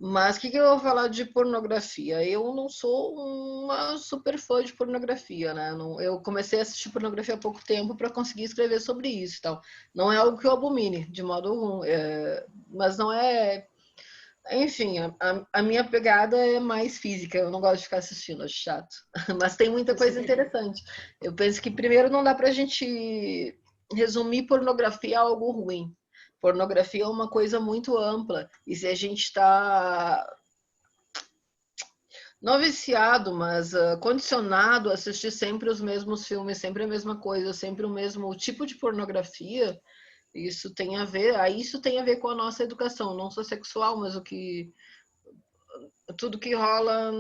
Mas o que eu vou falar de pornografia? Eu não sou uma super fã de pornografia, né? Eu comecei a assistir pornografia há pouco tempo para conseguir escrever sobre isso e tal. Não é algo que eu abomine, de modo algum. Mas não é... Enfim, a minha pegada é mais física. Eu não gosto de ficar assistindo, acho chato. Mas tem muita coisa interessante. Eu penso que, primeiro, não dá pra gente resumir pornografia a algo ruim. Pornografia é uma coisa muito ampla. E se a gente está não viciado, mas condicionado a assistir sempre os mesmos filmes, sempre a mesma coisa, sempre o mesmo tipo de pornografia, isso tem a ver com a nossa educação, não só sexual, mas tudo que rola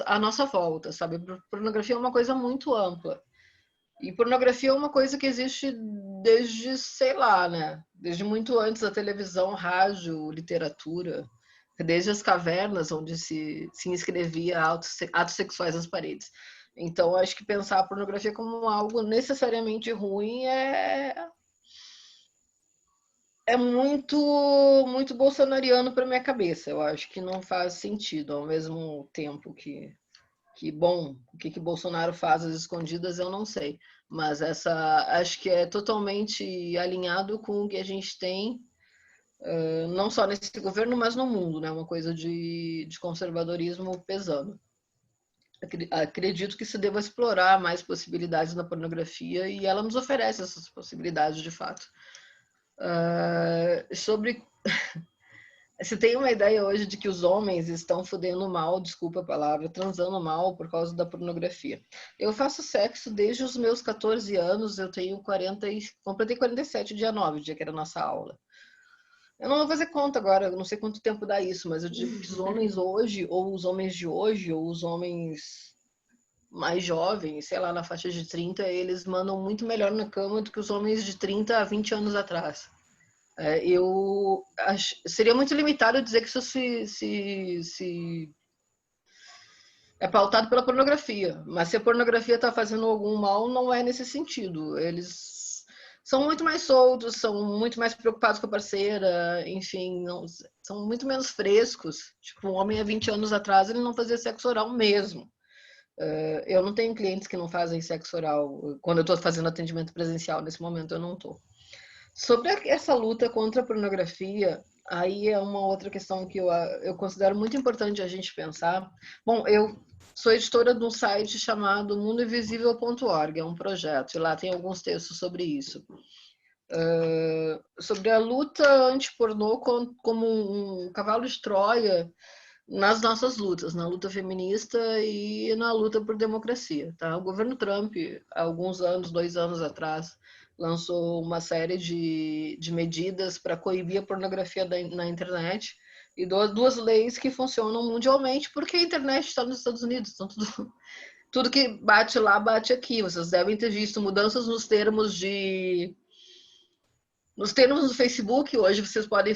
à nossa volta, sabe? Pornografia é uma coisa muito ampla. E pornografia é uma coisa que existe desde, sei lá, né? Desde muito antes da televisão, rádio, literatura, desde as cavernas onde se inscrevia atos sexuais nas paredes. Então, acho que pensar a pornografia como algo necessariamente ruim é muito, muito bolsonariano para minha cabeça. Eu acho que não faz sentido, ao mesmo tempo bom, o que Bolsonaro faz às escondidas, eu não sei. Mas acho que é totalmente alinhado com o que a gente tem, não só nesse governo, mas no mundo, né? Uma coisa de conservadorismo pesando. Acredito que se deva explorar mais possibilidades na pornografia e ela nos oferece essas possibilidades de fato. Sobre... Você tem uma ideia hoje de que os homens estão fudendo mal, desculpa a palavra, transando mal por causa da pornografia. Eu faço sexo desde os meus 14 anos, eu tenho completei 47 dia 9, dia que era a nossa aula. Eu não vou fazer conta agora, eu não sei quanto tempo dá isso, mas eu digo que os homens hoje, ou os homens de hoje, ou os homens mais jovens, sei lá, na faixa de 30, eles mandam muito melhor na cama do que os homens de 30 a 20 anos atrás. Seria muito limitado dizer que isso se é pautado pela pornografia, mas se a pornografia está fazendo algum mal, não é nesse sentido. Eles são muito mais soltos, são muito mais preocupados com a parceira, enfim, são muito menos frescos. Tipo, um homem há 20 anos atrás, ele não fazia sexo oral mesmo. Eu não tenho clientes que não fazem sexo oral. Quando eu estou fazendo atendimento presencial, nesse momento eu não estou. Sobre essa luta contra a pornografia, aí é uma outra questão que eu considero muito importante a gente pensar. Bom, eu sou editora de um site chamado mundoinvisível.org, é um projeto, e lá tem alguns textos sobre isso. Sobre a luta anti-pornô como um cavalo de Troia nas nossas lutas, na luta feminista e na luta por democracia. Tá? O governo Trump, há alguns anos, 2 anos atrás, lançou uma série de medidas para coibir a pornografia na internet e 2 leis que funcionam mundialmente, porque a internet está nos Estados Unidos, então tudo que bate lá, bate aqui. Vocês devem ter visto mudanças nos termos do Facebook. Hoje vocês podem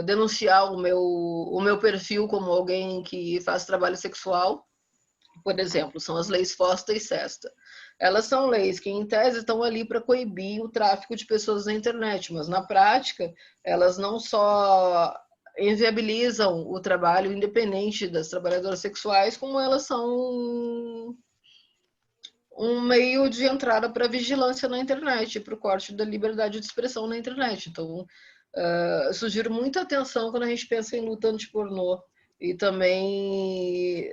denunciar o meu perfil como alguém que faz trabalho sexual, por exemplo, são as leis FOSTA e SESTA. Elas são leis que, em tese, estão ali para coibir o tráfico de pessoas na internet, mas, na prática, elas não só inviabilizam o trabalho independente das trabalhadoras sexuais, como elas são um meio de entrada para vigilância na internet, para o corte da liberdade de expressão na internet. Então, sugiro muita atenção quando a gente pensa em luta anti-pornô. E também,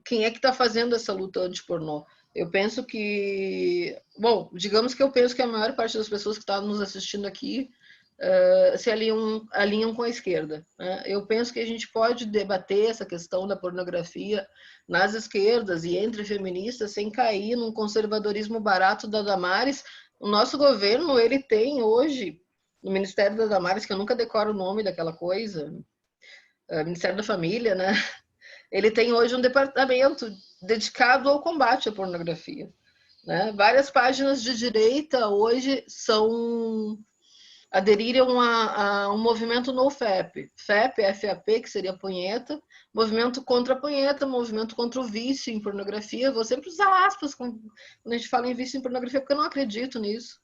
quem é que está fazendo essa luta anti-pornô? Eu penso que... Bom, digamos que eu penso que a maior parte das pessoas que estão nos assistindo aqui se alinham com a esquerda. Né? Eu penso que a gente pode debater essa questão da pornografia nas esquerdas e entre feministas sem cair num conservadorismo barato da Damares. O nosso governo, ele tem hoje, no Ministério da Damares, que eu nunca decoro o nome daquela coisa, Ministério da Família, né? Ele tem hoje um departamento dedicado ao combate à pornografia, né? Várias páginas de direita hoje aderiram a um movimento NoFap. FAP, F-A-P, que seria punheta, movimento contra a punheta, movimento contra o vício em pornografia. Vou sempre usar aspas quando a gente fala em vício em pornografia, porque eu não acredito nisso.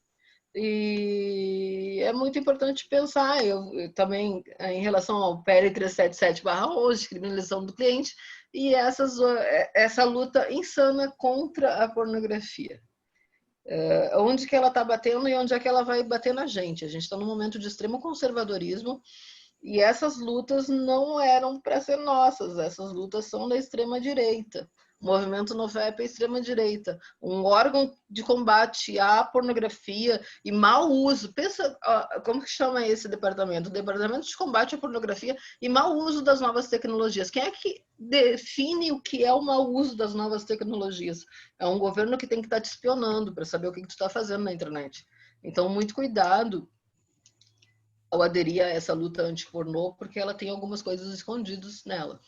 E é muito importante pensar, eu também, em relação ao PL 377/11, criminalização do cliente, e essa luta insana contra a pornografia. Onde que ela está batendo e onde é que ela vai bater na gente. A gente está num momento de extremo conservadorismo e essas lutas não eram para ser nossas, essas lutas são da extrema-direita. O movimento NoFap é extrema-direita, um órgão de combate à pornografia e mau uso. Pensa, como que chama esse departamento? O Departamento de Combate à Pornografia e Mau Uso das Novas Tecnologias. Quem é que define o que é o mau uso das novas tecnologias? É um governo que tem que estar te espionando para saber o que tu está fazendo na internet. Então, muito cuidado ao aderir a essa luta anti-pornô, porque ela tem algumas coisas escondidas nela.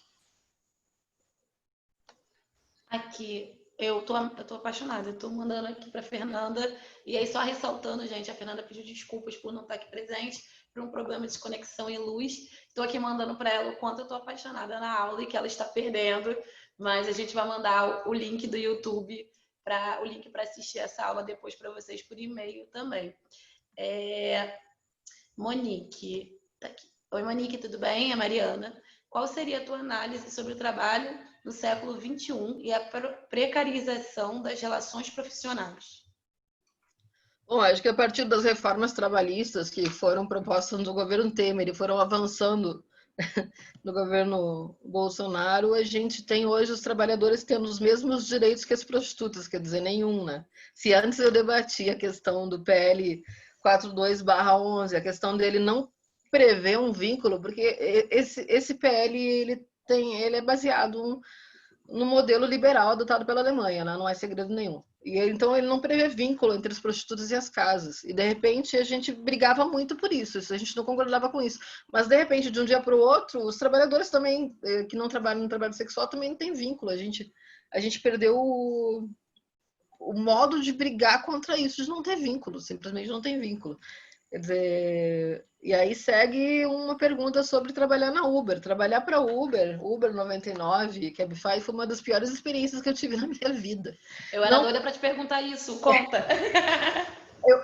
Aqui, eu tô apaixonada, eu tô mandando aqui para Fernanda, e aí só ressaltando, gente, a Fernanda pediu desculpas por não estar aqui presente, por um problema de conexão e luz. Estou aqui mandando para ela o quanto eu tô apaixonada na aula e que ela está perdendo, mas a gente vai mandar o link do YouTube, o link para assistir essa aula depois para vocês por e-mail também. Monique, tá aqui. Oi, Monique, tudo bem? É Mariana. Qual seria a tua análise sobre o trabalho no século XXI e a precarização das relações profissionais? Bom, acho que a partir das reformas trabalhistas que foram propostas no governo Temer e foram avançando no governo Bolsonaro, a gente tem hoje os trabalhadores tendo os mesmos direitos que as prostitutas, quer dizer, nenhum, né? Se antes eu debati a questão do PL 42/11, a questão dele não prever um vínculo, porque esse PL ele é baseado no modelo liberal adotado pela Alemanha, né? Não é segredo nenhum. E então ele não prevê vínculo entre as prostitutas e as casas. E de repente a gente brigava muito por isso, a gente não concordava com isso. Mas de repente, de um dia para o outro, os trabalhadores também, que não trabalham no trabalho sexual, também não tem vínculo. A gente perdeu o modo de brigar contra isso, de não ter vínculo, simplesmente não tem vínculo. Quer dizer, e aí segue uma pergunta sobre trabalhar na Uber. Trabalhar para Uber 99, Cabify, foi uma das piores experiências que eu tive na minha vida. Eu era doida para te perguntar isso, conta.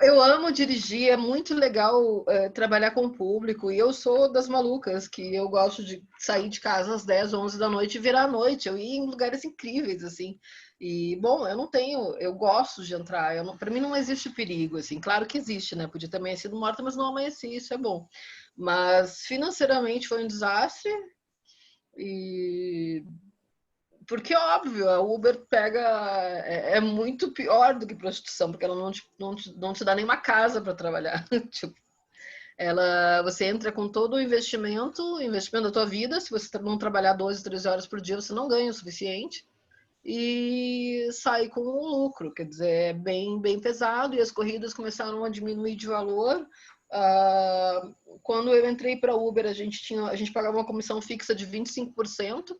Eu amo dirigir, é muito legal trabalhar com o público, e eu sou das malucas, que eu gosto de sair de casa às 10, 11 da noite e virar à noite. Eu ia em lugares incríveis, assim. E, bom, eu gosto de entrar, para mim não existe perigo, assim, claro que existe, né? Podia ter amanhecido morta, mas não amanheci, isso é bom. Mas financeiramente foi um desastre, porque, óbvio, a Uber é muito pior do que prostituição, porque ela não te dá nenhuma casa para trabalhar. Tipo, você entra com todo o investimento da tua vida, se você não trabalhar 12, 13 horas por dia, você não ganha o suficiente, e sai com um lucro, quer dizer, é bem, bem pesado, e as corridas começaram a diminuir de valor. Quando eu entrei para a Uber, a gente pagava uma comissão fixa de 25%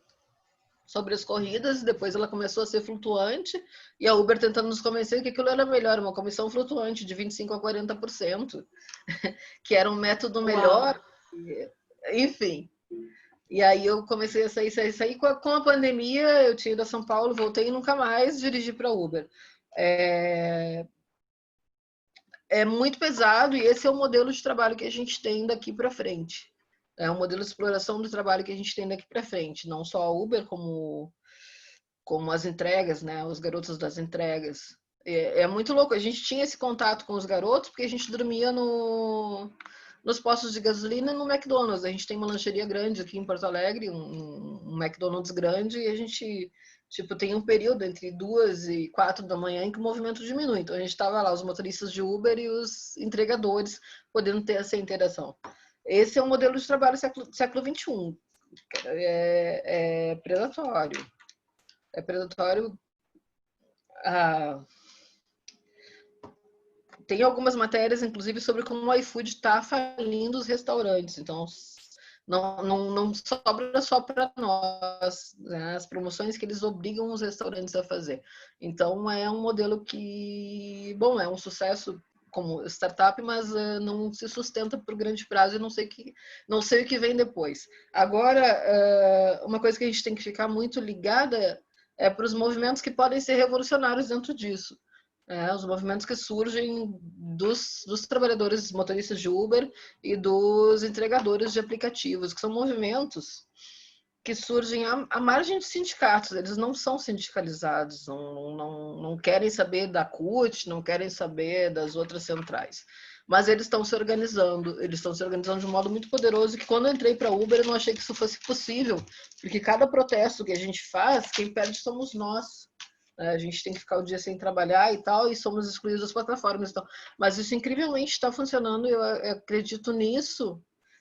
sobre as corridas, depois ela começou a ser flutuante, e a Uber tentando nos convencer que aquilo era melhor, uma comissão flutuante de 25% a 40%, que era um método melhor. Uau. Enfim. E aí eu comecei a sair. Com a pandemia, eu tinha ido a São Paulo, voltei e nunca mais dirigi para Uber. É muito pesado, e esse é o modelo de trabalho que a gente tem daqui para frente. É um modelo de exploração do trabalho que a gente tem daqui para frente. Não só a Uber, como as entregas, né? Os garotos das entregas. É muito louco. A gente tinha esse contato com os garotos porque a gente dormia nos postos de gasolina e no McDonald's. A gente tem uma lancheria grande aqui em Porto Alegre, um McDonald's grande, e a gente tem um período entre 2 e 4 da manhã em que o movimento diminui. Então a gente estava lá, os motoristas de Uber e os entregadores, podendo ter essa interação. Esse é um modelo de trabalho século XXI. É predatório. É predatório. Tem algumas matérias, inclusive, sobre como o iFood está falindo os restaurantes. Então, não sobra só para nós, né? As promoções que eles obrigam os restaurantes a fazer. Então, é um modelo que, bom, é um sucesso como startup, mas não se sustenta por grande prazo e não sei o que vem depois. Agora, uma coisa que a gente tem que ficar muito ligada é para os movimentos que podem ser revolucionários dentro disso. Os movimentos que surgem dos trabalhadores motoristas de Uber e dos entregadores de aplicativos, que são movimentos que surgem à margem de sindicatos. Eles não são sindicalizados, não querem saber da CUT, não querem saber das outras centrais. Mas eles estão se organizando de um modo muito poderoso, que quando eu entrei para a Uber eu não achei que isso fosse possível, porque cada protesto que a gente faz, quem perde somos nós. A gente tem que ficar o dia sem trabalhar e tal, e somos excluídos das plataformas. Então. Mas isso incrivelmente está funcionando, e eu acredito nisso,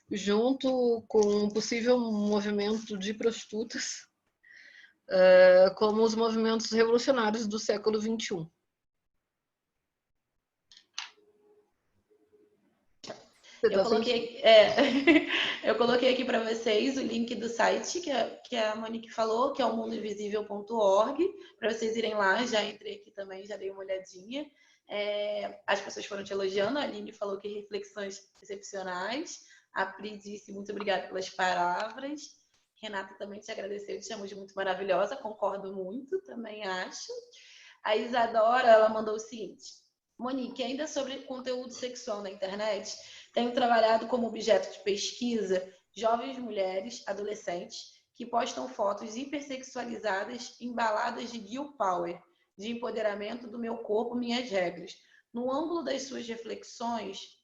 junto com um possível movimento de prostitutas, como os movimentos revolucionários do século XXI. Eu coloquei aqui para vocês o link do site que a Monique falou, que é o mundoinvisível.org, para vocês irem lá. Já entrei aqui também, já dei uma olhadinha. As pessoas foram te elogiando, a Aline falou que reflexões excepcionais. A Pri disse muito obrigada pelas palavras. Renata também te agradeceu, te chamou de muito maravilhosa, concordo muito, também acho. A Isadora, ela mandou o seguinte: Monique, ainda sobre conteúdo sexual na internet, tenho trabalhado como objeto de pesquisa jovens mulheres, adolescentes, que postam fotos hipersexualizadas embaladas de girl power, de empoderamento do meu corpo, minhas regras. No ângulo das suas reflexões,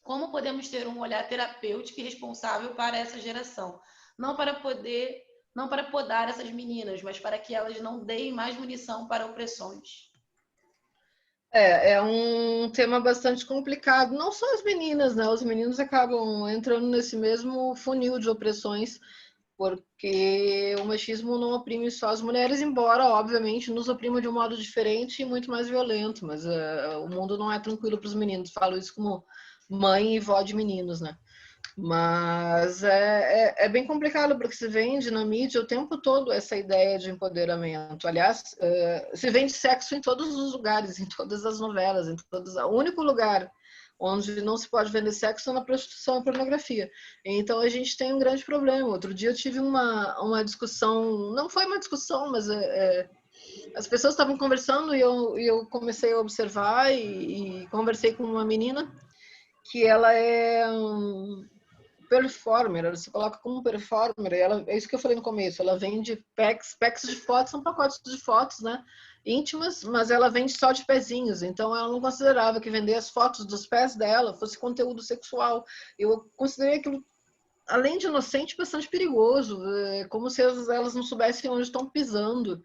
como podemos ter um olhar terapêutico e responsável para essa geração? Não para podar essas meninas, mas para que elas não deem mais munição para opressões. É um tema bastante complicado. Não só as meninas, né? Os meninos acabam entrando nesse mesmo funil de opressões, porque o machismo não oprime só as mulheres, embora, obviamente, nos oprima de um modo diferente e muito mais violento. Mas o mundo não é tranquilo para os meninos. Falo isso como mãe e vó de meninos, né? Mas é bem complicado, porque se vende na mídia o tempo todo essa ideia de empoderamento. Aliás, se vende sexo em todos os lugares, em todas as novelas, o único lugar onde não se pode vender sexo é na prostituição e pornografia. Então a gente tem um grande problema. Outro dia eu tive uma discussão, não foi uma discussão, mas as pessoas estavam conversando e eu comecei a observar e conversei com uma menina que ela é performer, ela se coloca como performer, é isso que eu falei no começo, ela vende packs de fotos, são pacotes de fotos, né, íntimas, mas ela vende só de pezinhos, então ela não considerava que vender as fotos dos pés dela fosse conteúdo sexual. Eu considerei aquilo, além de inocente, bastante perigoso, como se elas não soubessem onde estão pisando.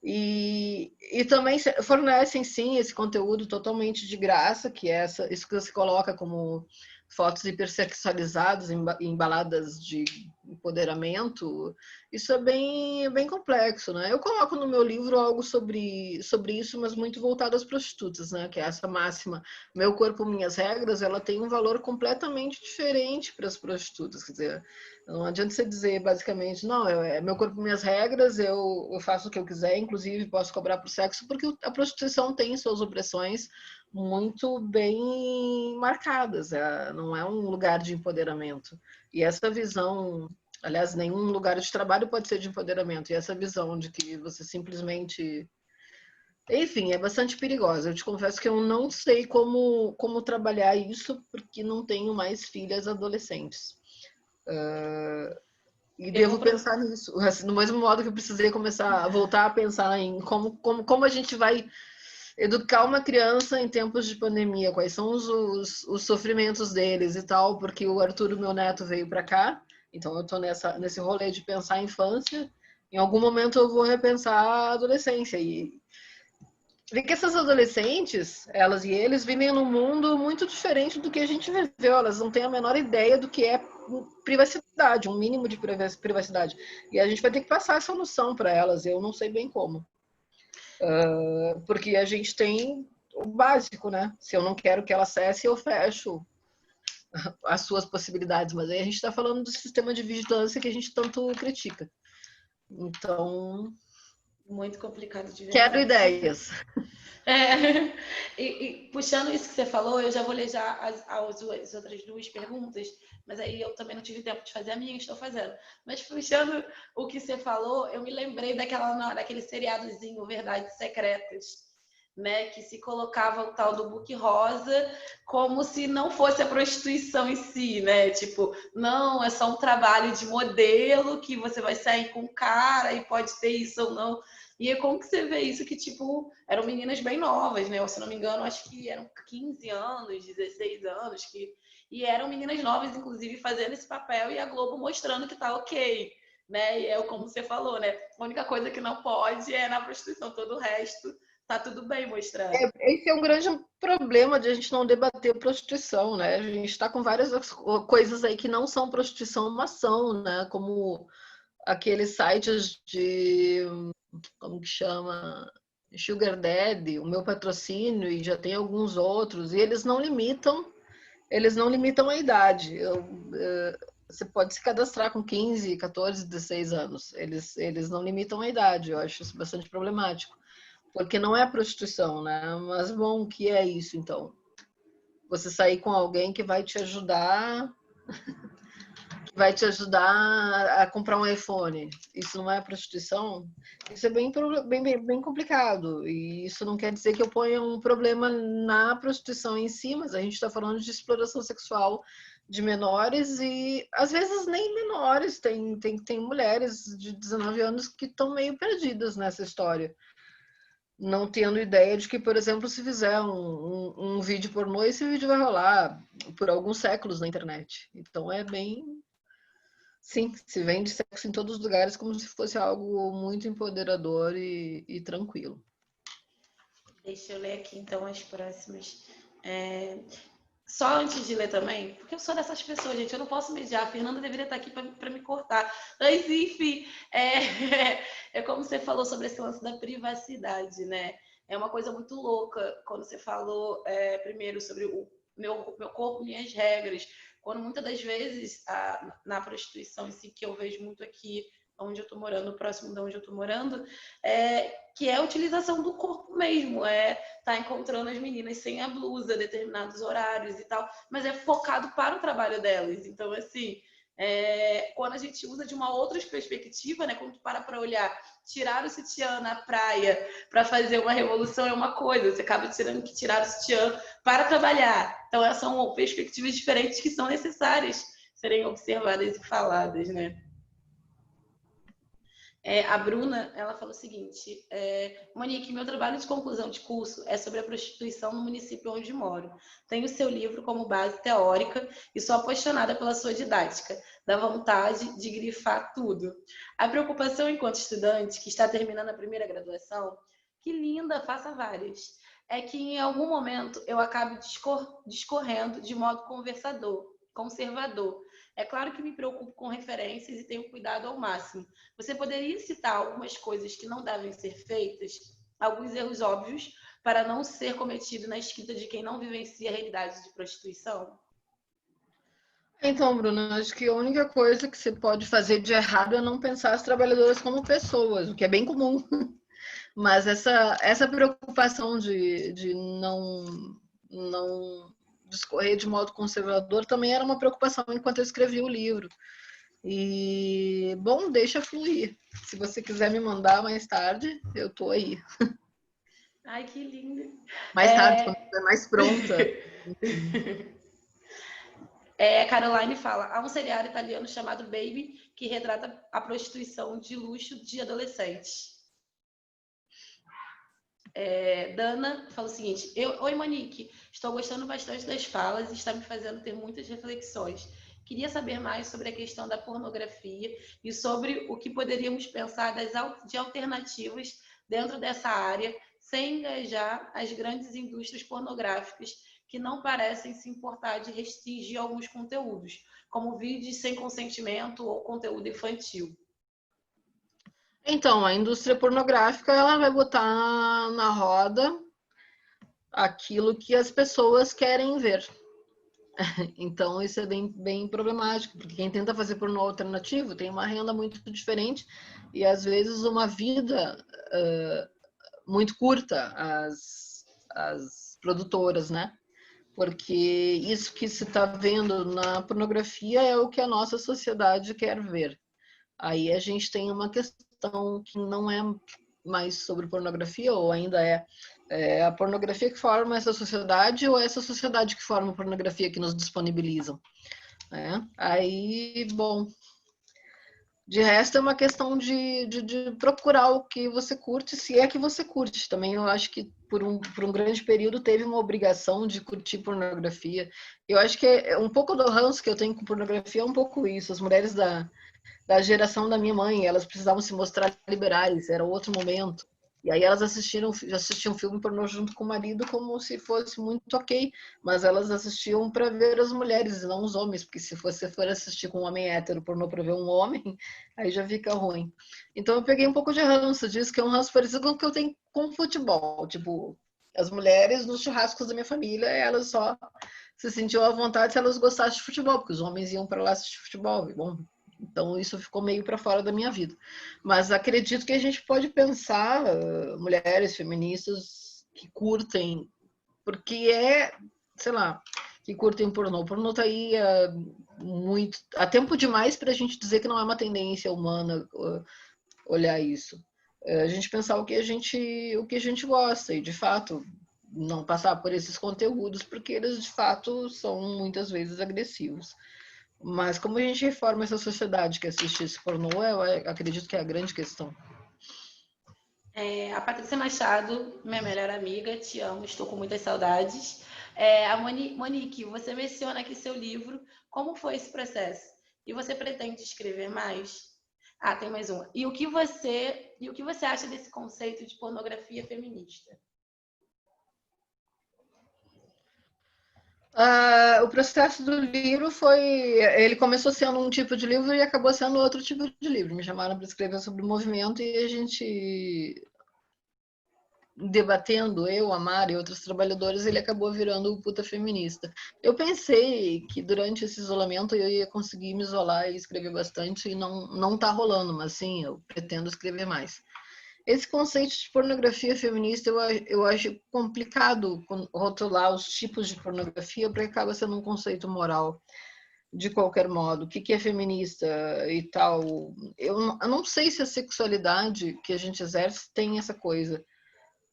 E também fornecem, sim, esse conteúdo totalmente de graça, que é isso que você coloca como fotos hipersexualizadas, embaladas de empoderamento. Isso é bem complexo, né? Eu coloco no meu livro algo sobre isso, mas muito voltado às prostitutas, né? Que é essa máxima, meu corpo, minhas regras, ela tem um valor completamente diferente para as prostitutas. Quer dizer, não adianta você dizer, basicamente, não, é meu corpo, minhas regras, eu faço o que eu quiser, inclusive posso cobrar por sexo, porque a prostituição tem suas opressões muito bem marcadas, não é um lugar de empoderamento. E essa visão, aliás, nenhum lugar de trabalho pode ser de empoderamento, e essa visão de que você simplesmente... Enfim, é bastante perigosa. Eu te confesso que eu não sei como trabalhar isso, porque não tenho mais filhas adolescentes. E devo pensar nisso, assim, do mesmo modo que eu precisei começar a voltar a pensar em como a gente vai educar uma criança em tempos de pandemia, quais são os sofrimentos deles e tal, porque o Arthur, meu neto, veio para cá, então eu estou nesse rolê de pensar a infância. Em algum momento eu vou repensar a adolescência e ver que essas adolescentes, elas e eles, vivem num mundo muito diferente do que a gente viveu. Elas não têm a menor ideia do que é privacidade, um mínimo de privacidade. E a gente vai ter que passar essa noção para elas. Eu não sei bem como. Porque a gente tem o básico, né? Se eu não quero que ela acesse, eu fecho as suas possibilidades, mas aí a gente está falando do sistema de vigilância que a gente tanto critica. Então, muito complicado de quero verdade. ideias. E puxando isso que você falou, eu já vou ler já as outras duas perguntas, mas aí eu também não tive tempo de fazer a minha, estou fazendo. Mas puxando o que você falou, eu me lembrei daquele seriadozinho Verdades Secretas, né, que se colocava o tal do book rosa como se não fosse a prostituição em si, né? Tipo, não, é só um trabalho de modelo que você vai sair com o cara e pode ter isso ou não. E como que você vê isso que, tipo, eram meninas bem novas, né? Ou, se não me engano, acho que eram 15 anos, 16 anos, e eram meninas novas, inclusive, fazendo esse papel e a Globo mostrando que tá ok, né? E é como você falou, né? A única coisa que não pode é na prostituição, todo o resto tá tudo bem mostrado. Esse é um grande problema de a gente não debater prostituição, né? A gente está com várias coisas aí que não são prostituição, mas são, né? Como aqueles sites de, como que chama? Sugar Daddy, o Meu Patrocínio, e já tem alguns outros, e eles não limitam a idade. Você pode se cadastrar com 15, 14, 16 anos. Eles não limitam a idade. Eu acho isso bastante problemático. Porque não é prostituição, né? Mas, bom, o que é isso, então? Você sair com alguém que vai te ajudar a comprar um iPhone. Isso não é prostituição? Isso é bem complicado. E isso não quer dizer que eu ponha um problema na prostituição em si, mas a gente está falando de exploração sexual de menores e, às vezes, nem menores. Tem mulheres de 19 anos que estão meio perdidas nessa história. Não tendo ideia de que, por exemplo, se fizer um vídeo pornô, esse vídeo vai rolar por alguns séculos na internet. Então é bem... Sim, se vende sexo em todos os lugares como se fosse algo muito empoderador e tranquilo. Deixa eu ler aqui, então, as próximas. Só antes de ler também, porque eu sou dessas pessoas, gente, eu não posso mediar. A Fernanda deveria estar aqui para me cortar. Mas, enfim, é como você falou sobre esse lance da privacidade, né? É uma coisa muito louca quando você falou primeiro sobre o meu corpo, minhas regras. Quando muitas das vezes, na prostituição em si, que eu vejo muito aqui onde eu estou morando, próximo de onde eu estou morando, que é a utilização do corpo mesmo, tá encontrando as meninas sem a blusa, determinados horários e tal, mas é focado para o trabalho delas. Então, assim, quando a gente usa de uma outra perspectiva, né, quando tu para olhar, tirar o sutiã na praia para fazer uma revolução é uma coisa, você acaba tirando que tirar o sutiã para trabalhar. Então, são perspectivas diferentes que são necessárias serem observadas e faladas, né? A Bruna, ela falou o seguinte: Monique, meu trabalho de conclusão de curso é sobre a prostituição no município onde moro. Tenho seu livro como base teórica e sou apaixonada pela sua didática. Dá vontade de grifar tudo. A preocupação enquanto estudante que está terminando a primeira graduação, que linda, faça várias, é que em algum momento eu acabe discorrendo de modo conservador. É claro que me preocupo com referências e tenho cuidado ao máximo. Você poderia citar algumas coisas que não devem ser feitas, alguns erros óbvios, para não ser cometido na escrita de quem não vivencia a realidade de prostituição? Então, Bruna, acho que a única coisa que você pode fazer de errado é não pensar as trabalhadoras como pessoas, o que é bem comum. Mas essa preocupação de não discorrer de modo conservador também era uma preocupação enquanto eu escrevi o livro. E, bom, deixa fluir. Se você quiser me mandar mais tarde, eu tô aí. Ai, que lindo. Mais tarde, quando estiver mais pronta. Caroline fala, há um seriado italiano chamado Baby que retrata a prostituição de luxo de adolescentes. Dana fala o seguinte: Oi, Monique, estou gostando bastante das falas e está me fazendo ter muitas reflexões. Queria saber mais sobre a questão da pornografia e sobre o que poderíamos pensar de alternativas dentro dessa área, sem engajar as grandes indústrias pornográficas que não parecem se importar de restringir alguns conteúdos, como vídeos sem consentimento ou conteúdo infantil. Então, a indústria pornográfica ela vai botar na roda aquilo que as pessoas querem ver. Então, isso é bem problemático, porque quem tenta fazer pornô alternativo tem uma renda muito diferente e, às vezes, uma vida muito curta às produtoras, né? Porque isso que se está vendo na pornografia é o que a nossa sociedade quer ver. Aí a gente tem uma questão que não é mais sobre pornografia, ou ainda é a pornografia que forma essa sociedade, ou é essa sociedade que forma a pornografia que nos disponibilizam, né? Aí, bom, de resto é uma questão de procurar o que você curte, se é que você curte. Também eu acho que por um grande período teve uma obrigação de curtir pornografia. Eu acho que um pouco do ranço que eu tenho com pornografia é um pouco isso. As mulheres da geração da minha mãe, elas precisavam se mostrar liberais, era outro momento. E aí elas assistiam filme pornô junto com o marido como se fosse muito ok, mas elas assistiam para ver as mulheres e não os homens, porque se você for assistir com um homem hétero pornô para ver um homem, aí já fica ruim. Então eu peguei um pouco de ranço disso, que é um ranço parecido com o que eu tenho com o futebol. Tipo, as mulheres nos churrascos da minha família, elas só se sentiam à vontade se elas gostassem de futebol, porque os homens iam para lá assistir futebol. Bom, então, isso ficou meio para fora da minha vida. Mas acredito que a gente pode pensar mulheres feministas que curtem, porque sei lá, que curtem pornô. O pornô tá aí há tempo demais para a gente dizer que não é uma tendência humana olhar isso. A gente pensar o que a gente gosta e, de fato, não passar por esses conteúdos, porque eles, de fato, são muitas vezes agressivos. Mas como a gente reforma essa sociedade que assiste esse pornô, eu acredito que é a grande questão. A Patrícia Machado, minha melhor amiga, te amo, estou com muitas saudades. A Monique, você menciona aqui seu livro, como foi esse processo? E você pretende escrever mais? Ah, tem mais uma. E o que você acha desse conceito de pornografia feminista? O processo do livro ele começou sendo um tipo de livro e acabou sendo outro tipo de livro. Me chamaram para escrever sobre o movimento e a gente, debatendo, eu, a Mari e outros trabalhadores, ele acabou virando o Puta Feminista. Eu pensei que durante esse isolamento eu ia conseguir me isolar e escrever bastante e não tá rolando, mas sim, eu pretendo escrever mais. Esse conceito de pornografia feminista eu acho complicado rotular os tipos de pornografia, porque acaba sendo um conceito moral de qualquer modo. O que é feminista e tal. Eu não sei se a sexualidade que a gente exerce tem essa coisa.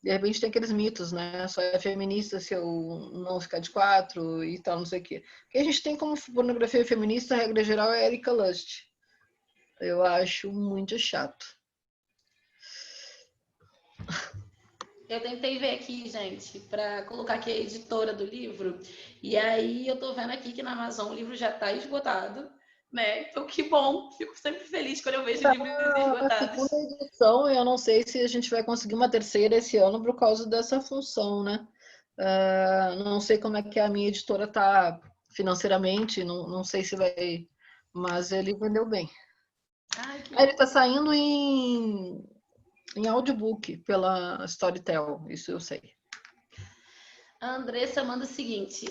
De repente tem aqueles mitos, né? Só é feminista se eu não ficar de quatro e tal, não sei o quê. O que a gente tem como pornografia feminista, a regra geral, é Erika Lust. Eu acho muito chato. Eu tentei ver aqui, gente, para colocar aqui a editora do livro, e aí eu tô vendo aqui que na Amazon o livro já está esgotado, né? Então, que bom, fico sempre feliz quando eu vejo livros esgotados. A segunda edição, eu não sei se a gente vai conseguir uma terceira esse ano por causa dessa função, né? Não sei como é que a minha editora tá financeiramente, não sei se vai, mas ele vendeu bem. Ele tá saindo em audiobook pela Storytel, isso eu sei. A Andressa manda o seguinte,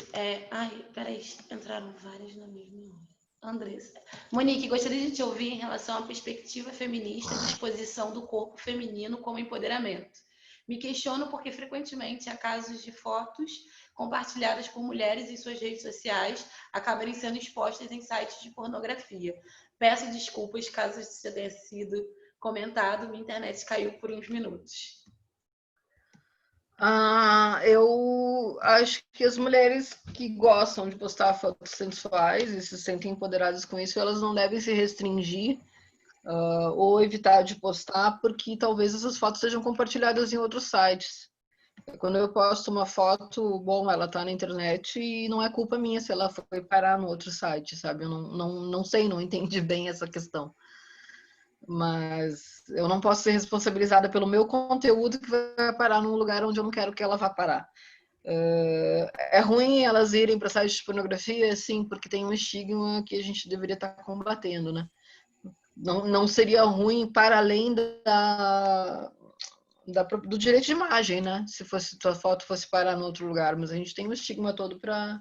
peraí, entraram várias na mesma hora. Andressa. Monique, gostaria de te ouvir em relação à perspectiva feminista de exposição do corpo feminino como empoderamento. Me questiono porque frequentemente há casos de fotos compartilhadas por mulheres em suas redes sociais acabarem sendo expostas em sites de pornografia. Peço desculpas caso isso tenha sido comentado, minha internet caiu por uns minutos. Eu acho que as mulheres que gostam de postar fotos sensuais e se sentem empoderadas com isso, elas não devem se restringir ou evitar de postar, porque talvez essas fotos sejam compartilhadas em outros sites. Quando eu posto uma foto, bom, ela tá na internet e não é culpa minha se ela foi parar no outro site, sabe? Eu não sei, não entendi bem essa questão. Mas eu não posso ser responsabilizada pelo meu conteúdo que vai parar num lugar onde eu não quero que ela vá parar. É ruim elas irem para sites de pornografia, sim, porque tem um estigma que a gente deveria estar combatendo, né? Não seria ruim para além do direito de imagem, né? Se tua foto fosse parar em outro lugar, mas a gente tem um estigma todo para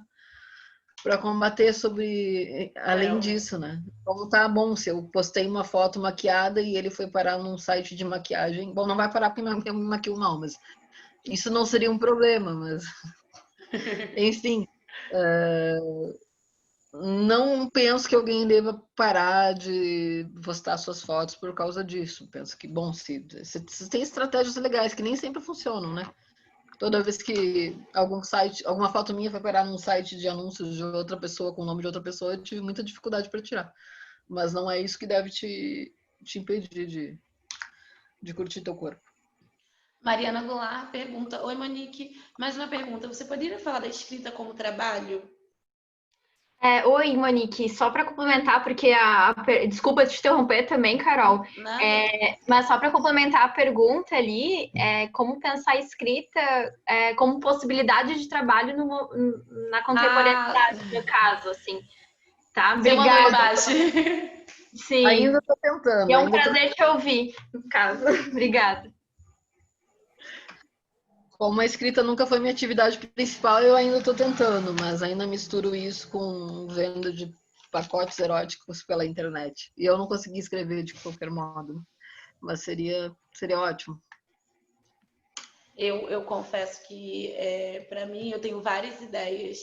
para combater sobre, além disso, né? Como tá bom, se eu postei uma foto maquiada e ele foi parar num site de maquiagem, bom, não vai parar porque eu me maquio mal, mas isso não seria um problema, mas enfim, não penso que alguém deva parar de postar suas fotos por causa disso. Penso que, bom, se tem estratégias legais que nem sempre funcionam, né? Toda vez que algum site, alguma foto minha foi parar num site de anúncios de outra pessoa, com o nome de outra pessoa, eu tive muita dificuldade para tirar. Mas não é isso que deve te impedir de curtir teu corpo. Mariana Goulart pergunta: oi, Monique, mais uma pergunta. Você poderia falar da escrita como trabalho? Oi, Monique, só para complementar, porque desculpa te interromper também, Carol, mas só para complementar a pergunta ali, como pensar a escrita como possibilidade de trabalho na contemporaneidade, no caso, assim, tá? Você mandou Obrigada. embaixo. Sim. Ainda estou tentando. E é um prazer te ouvir, no caso. Obrigada. Como a escrita nunca foi minha atividade principal, eu ainda estou tentando, mas ainda misturo isso com venda de pacotes eróticos pela internet. E eu não consegui escrever de qualquer modo, mas seria ótimo. Eu confesso que, para mim, eu tenho várias ideias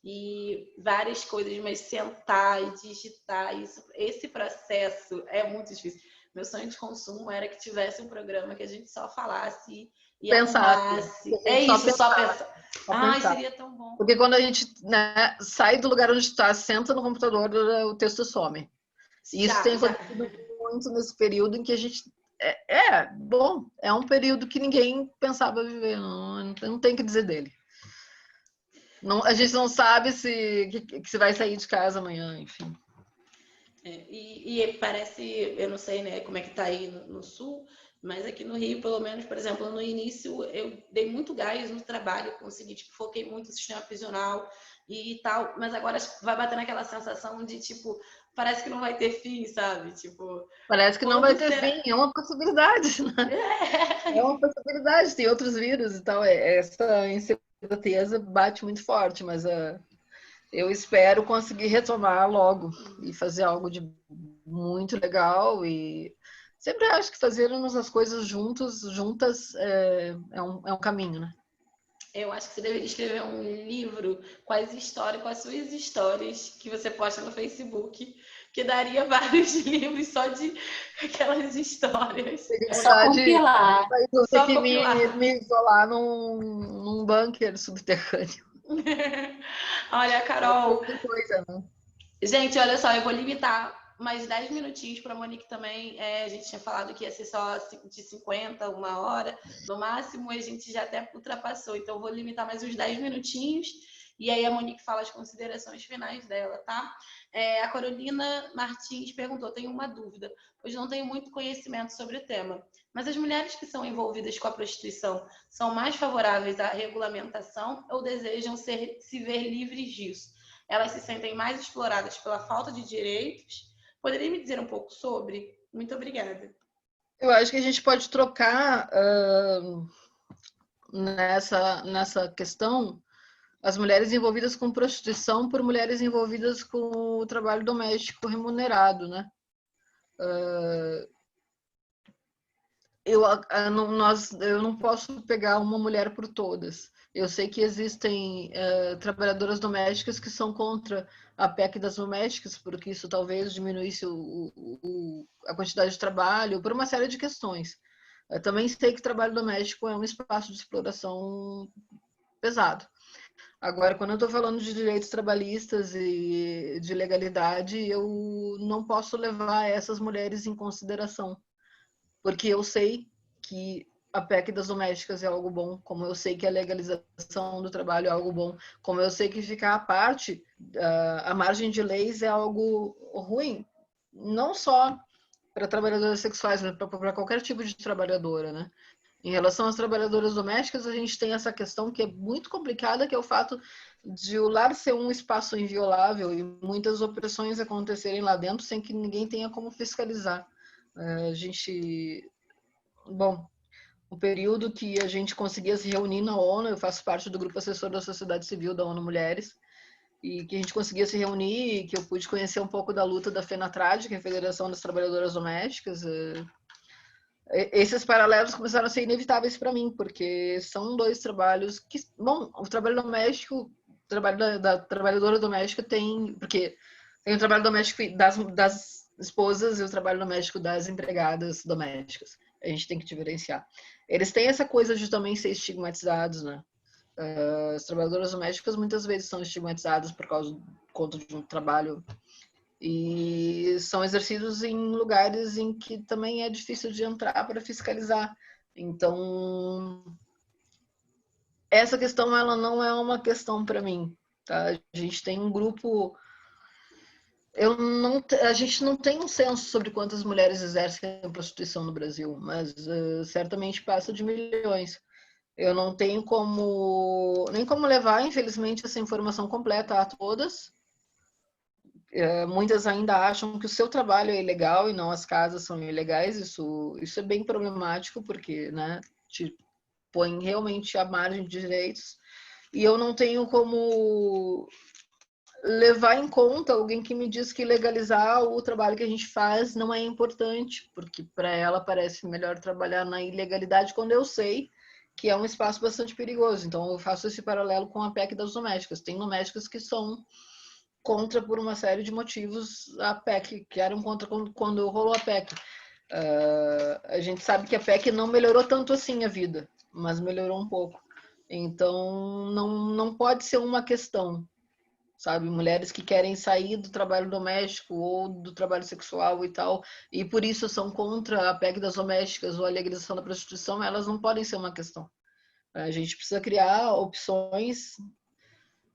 e várias coisas, mas sentar e digitar, esse processo é muito difícil. Meu sonho de consumo era que tivesse um programa que a gente só falasse e arrumasse. É isso, só pensar. Ai, seria tão bom. Porque quando a gente, né, sai do lugar onde está, senta no computador, o texto some. E isso tem acontecido muito nesse período em que a gente... bom, é um período que ninguém pensava viver, não tem o que dizer dele. Não, a gente não sabe se vai sair de casa amanhã, enfim. E parece, eu não sei, né, como é que tá aí no Sul, mas aqui no Rio, pelo menos, por exemplo, no início eu dei muito gás no trabalho, consegui, tipo, foquei muito no sistema prisional e tal, mas agora vai batendo aquela sensação de, tipo, parece que não vai ter fim, sabe? Tipo, parece que não vai ter fim, é uma possibilidade, né? É uma possibilidade, tem outros vírus e tal, essa incerteza bate muito forte, mas eu espero conseguir retomar logo e fazer algo de muito legal. E sempre acho que fazermos as coisas juntas é um caminho, né? Eu acho que você deveria escrever um livro com as suas histórias que você posta no Facebook, que daria vários livros só de aquelas histórias. Só compilar. Eu vou ter que me isolar num bunker subterrâneo. Olha, Carol. Coisa, né? Gente, olha só, eu vou limitar mais 10 minutinhos para a Monique também. A gente tinha falado que ia ser só de 50, uma hora, no máximo, e a gente já até ultrapassou. Então, eu vou limitar mais uns 10 minutinhos. E aí a Monique fala as considerações finais dela, tá? A Carolina Martins perguntou: tenho uma dúvida, pois não tenho muito conhecimento sobre o tema. Mas as mulheres que são envolvidas com a prostituição são mais favoráveis à regulamentação ou desejam se ver livres disso? Elas se sentem mais exploradas pela falta de direitos? Poderia me dizer um pouco sobre? Muito obrigada. Eu acho que a gente pode trocar nessa questão as mulheres envolvidas com prostituição por mulheres envolvidas com o trabalho doméstico remunerado, né? Eu não posso pegar uma mulher por todas. Eu sei que existem trabalhadoras domésticas que são contra a PEC das domésticas, porque isso talvez diminuísse a quantidade de trabalho, por uma série de questões. Eu também sei que trabalho doméstico é um espaço de exploração pesado. Agora, quando eu estou falando de direitos trabalhistas e de legalidade, eu não posso levar essas mulheres em consideração, porque eu sei que a PEC das domésticas é algo bom, como eu sei que a legalização do trabalho é algo bom, como eu sei que ficar à parte, a margem de leis é algo ruim, não só para trabalhadoras sexuais, mas para qualquer tipo de trabalhadora, né? Em relação às trabalhadoras domésticas, a gente tem essa questão que é muito complicada, que é o fato de o lar ser um espaço inviolável e muitas opressões acontecerem lá dentro sem que ninguém tenha como fiscalizar. Bom, o período que a gente conseguia se reunir na ONU, eu faço parte do grupo assessor da sociedade civil da ONU Mulheres, e que a gente conseguia se reunir, que eu pude conhecer um pouco da luta da FENATRAD, que é a Federação das Trabalhadoras Domésticas. Esses paralelos começaram a ser inevitáveis para mim, porque são dois trabalhos que... Bom, o trabalho doméstico, o trabalho da trabalhadora doméstica tem... Porque tem o trabalho doméstico das esposas e o trabalho doméstico das empregadas domésticas. A gente tem que diferenciar. Eles têm essa coisa de também ser estigmatizados, né? As trabalhadoras domésticas muitas vezes são estigmatizadas por conta de um trabalho e são exercidos em lugares em que também é difícil de entrar para fiscalizar. Então, essa questão ela não é uma questão para mim, tá? A gente tem um grupo... a gente não tem um censo sobre quantas mulheres exercem a prostituição no Brasil, mas certamente passa de milhões. Eu não tenho nem como levar, infelizmente, essa informação completa a todas. Muitas ainda acham que o seu trabalho é ilegal e não as casas são ilegais. Isso é bem problemático, porque, né, te põe realmente à margem de direitos. E eu não tenho como levar em conta alguém que me diz que legalizar o trabalho que a gente faz não é importante, porque para ela parece melhor trabalhar na ilegalidade, quando eu sei que é um espaço bastante perigoso. Então eu faço esse paralelo com a PEC das domésticas. Tem domésticas que são contra por uma série de motivos a PEC, que eram contra quando rolou a PEC. A gente sabe que a PEC não melhorou tanto assim a vida, mas melhorou um pouco. Então não pode ser uma questão, sabe? Mulheres que querem sair do trabalho doméstico ou do trabalho sexual e tal, e por isso são contra a PEC das domésticas ou a legalização da prostituição, elas não podem ser uma questão. A gente precisa criar opções,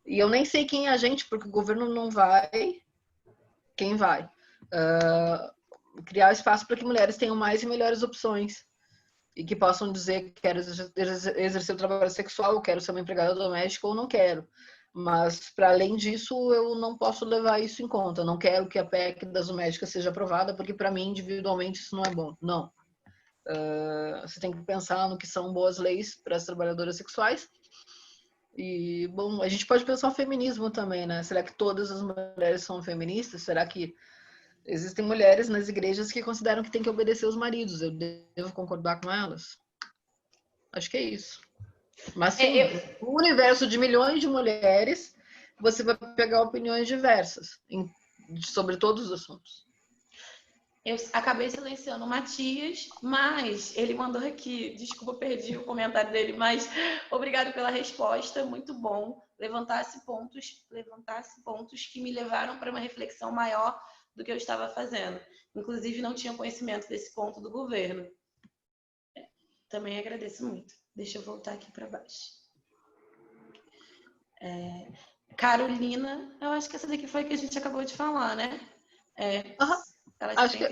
e eu nem sei quem é a gente, porque o governo não vai. Quem vai? Criar espaço para que mulheres tenham mais e melhores opções e que possam dizer que quero exercer o trabalho sexual, quero ser uma empregada doméstica ou não quero. Mas, para além disso, eu não posso levar isso em conta. Não quero que a PEC das domésticas seja aprovada, porque, para mim, individualmente, isso não é bom. Não. Você tem que pensar no que são boas leis para as trabalhadoras sexuais. E, bom, a gente pode pensar o feminismo também, né? Será que todas as mulheres são feministas? Será que existem mulheres nas igrejas que consideram que tem que obedecer os maridos? Eu devo concordar com elas? Acho que é isso. Mas sim, no universo de milhões de mulheres, você vai pegar opiniões diversas sobre todos os assuntos. Eu acabei silenciando o Matias, mas ele mandou aqui, desculpa, perdi o comentário dele, mas obrigado pela resposta, muito bom. Levantasse pontos que me levaram para uma reflexão maior do que eu estava fazendo. Inclusive, não tinha conhecimento desse ponto do governo. Também agradeço muito. Deixa eu voltar aqui para baixo. Carolina, eu acho que essa daqui foi a que a gente acabou de falar, né? Acho que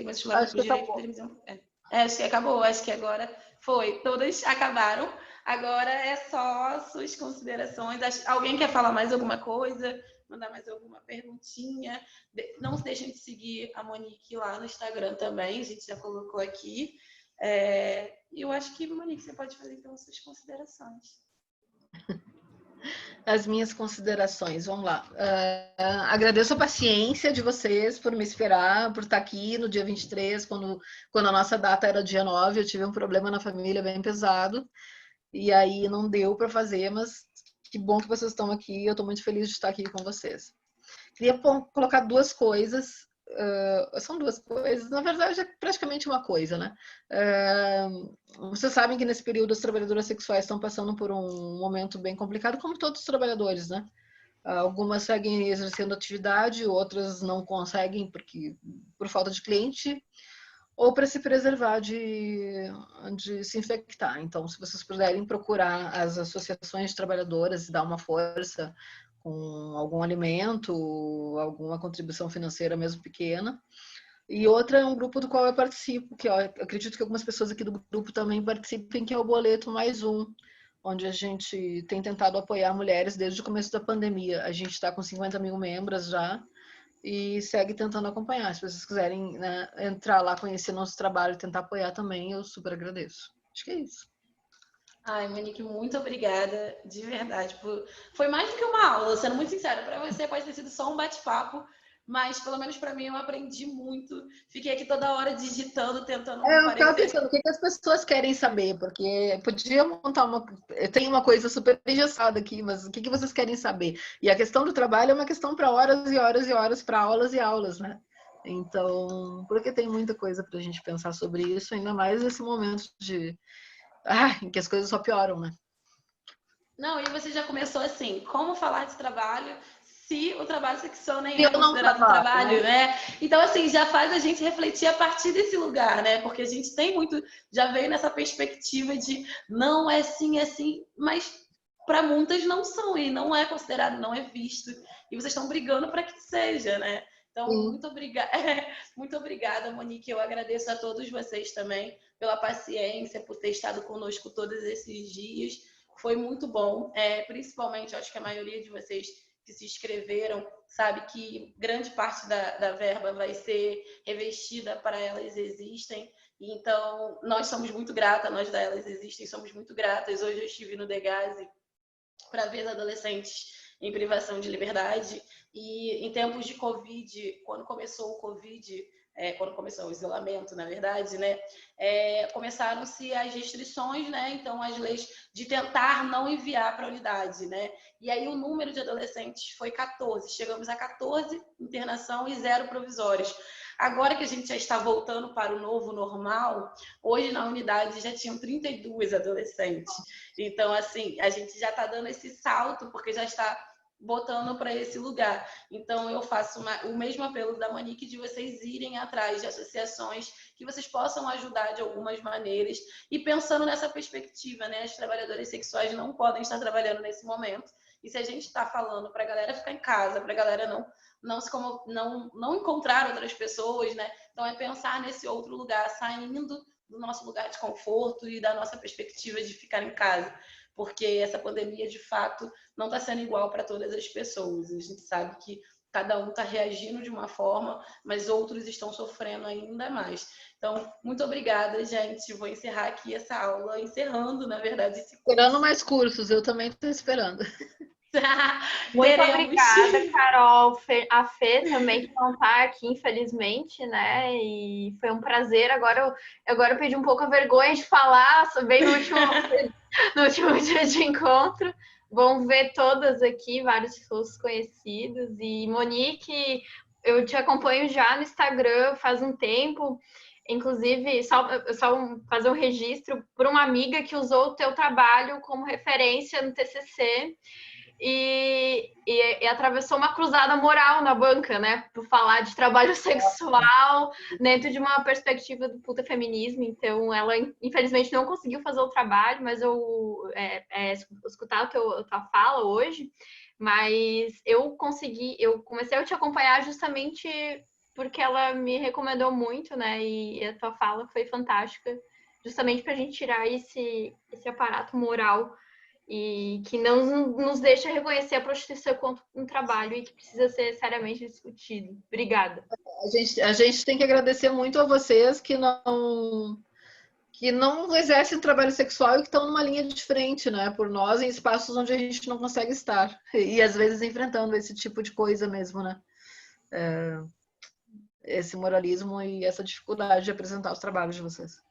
acabou. Acho que agora foi. Todas acabaram. Agora é só suas considerações. Alguém quer falar mais alguma coisa? Mandar mais alguma perguntinha? Não se deixem de seguir a Monique lá no Instagram também. A gente já colocou aqui. Eu acho que, Monique, você pode fazer então suas considerações. As minhas considerações, vamos lá. Agradeço a paciência de vocês por me esperar, por estar aqui no dia 23, quando a nossa data era dia 9, eu tive um problema na família bem pesado, e aí não deu para fazer, mas que bom que vocês estão aqui, eu estou muito feliz de estar aqui com vocês. Queria colocar duas coisas, são duas coisas, na verdade é praticamente uma coisa, né? Vocês sabem que nesse período as trabalhadoras sexuais estão passando por um momento bem complicado, como todos os trabalhadores, né? Algumas seguem exercendo atividade, outras não conseguem por falta de cliente ou para se preservar de se infectar. Então, se vocês puderem procurar as associações de trabalhadoras e dar uma força com algum alimento, alguma contribuição financeira mesmo pequena. E outra é um grupo do qual eu participo, que eu acredito que algumas pessoas aqui do grupo também participem, que é o Boleto Mais Um, onde a gente tem tentado apoiar mulheres desde o começo da pandemia. A gente está com 50 mil membros já e segue tentando acompanhar. Se vocês quiserem, né, entrar lá, conhecer nosso trabalho e tentar apoiar também, eu super agradeço. Acho que é isso. Ai, Monique, muito obrigada, de verdade. Foi mais do que uma aula, sendo muito sincera. Para você pode ter sido só um bate-papo, mas pelo menos para mim eu aprendi muito. Fiquei aqui toda hora digitando, tentando Eu estava parecer. pensando, o que as pessoas querem saber? Porque podia montar uma... Tem uma coisa super engessada aqui, mas o que vocês querem saber? E a questão do trabalho é uma questão para horas e horas e horas, para aulas e aulas, né? Então, porque tem muita coisa para a gente pensar sobre isso, ainda mais nesse momento em que as coisas só pioram, né? Não, e você já começou assim, como falar de trabalho se o trabalho sexual nem E é eu não considerado trabalho, trabalho, né? Então, assim, já faz a gente refletir a partir desse lugar, né? Porque a gente tem muito, já veio nessa perspectiva de não é assim, mas para muitas não são, e não é considerado, não é visto. E vocês estão brigando para que seja, né? Então, Sim. muito obrigada, Monique. Eu agradeço a todos vocês também pela paciência, por ter estado conosco todos esses dias. Foi muito bom, principalmente, acho que a maioria de vocês que se inscreveram sabe que grande parte da verba vai ser revestida para Elas Existem. Então, nós somos muito gratas, nós da Elas Existem somos muito gratas. Hoje eu estive no Degase para ver adolescentes em privação de liberdade e em tempos de Covid, quando começou o Covid, quando começou o isolamento, na verdade, né, começaram-se as restrições, né, então as leis de tentar não enviar para a unidade, né, e aí o número de adolescentes foi 14, chegamos a 14 internação e 0 provisórios. Agora que a gente já está voltando para o novo normal, hoje na unidade já tinham 32 adolescentes. Então, assim, a gente já está dando esse salto, porque já está botando para esse lugar. Então, eu faço o mesmo apelo da Monique de vocês irem atrás de associações que vocês possam ajudar de algumas maneiras e pensando nessa perspectiva, né? As trabalhadoras sexuais não podem estar trabalhando nesse momento. E se a gente está falando para a galera ficar em casa, para a galera não encontrar outras pessoas, né? Então, é pensar nesse outro lugar, saindo do nosso lugar de conforto e da nossa perspectiva de ficar em casa. Porque essa pandemia, de fato, não está sendo igual para todas as pessoas. A gente sabe que cada um está reagindo de uma forma, mas outros estão sofrendo ainda mais. Então, muito obrigada, gente. Vou encerrar aqui essa aula, encerrando, na verdade, esse curso. Esperando mais cursos, eu também estou esperando. Muito obrigada, Carol. A Fê também, que não está aqui, infelizmente, né? E foi um prazer. Agora eu perdi um pouco a vergonha de falar, bem no último dia de encontro. Vão ver todas aqui, vários rostos conhecidos. E Monique, eu te acompanho já no Instagram faz um tempo. Inclusive, só fazer um registro por uma amiga que usou o teu trabalho como referência no TCC. E atravessou uma cruzada moral na banca, né? Por falar de trabalho sexual dentro de uma perspectiva do puta feminismo. Então, ela, infelizmente, não conseguiu fazer o trabalho, mas eu escutar a tua fala hoje. Mas eu comecei a te acompanhar justamente porque ela me recomendou muito, né? E a tua fala foi fantástica, justamente para a gente tirar esse aparato moral e que não nos deixa reconhecer a prostituição como um trabalho e que precisa ser seriamente discutido. Obrigada. A gente tem que agradecer muito a vocês que não exercem trabalho sexual e que estão numa linha de frente, né, por nós, em espaços onde a gente não consegue estar. E às vezes enfrentando esse tipo de coisa mesmo, né? Esse moralismo e essa dificuldade de apresentar os trabalhos de vocês.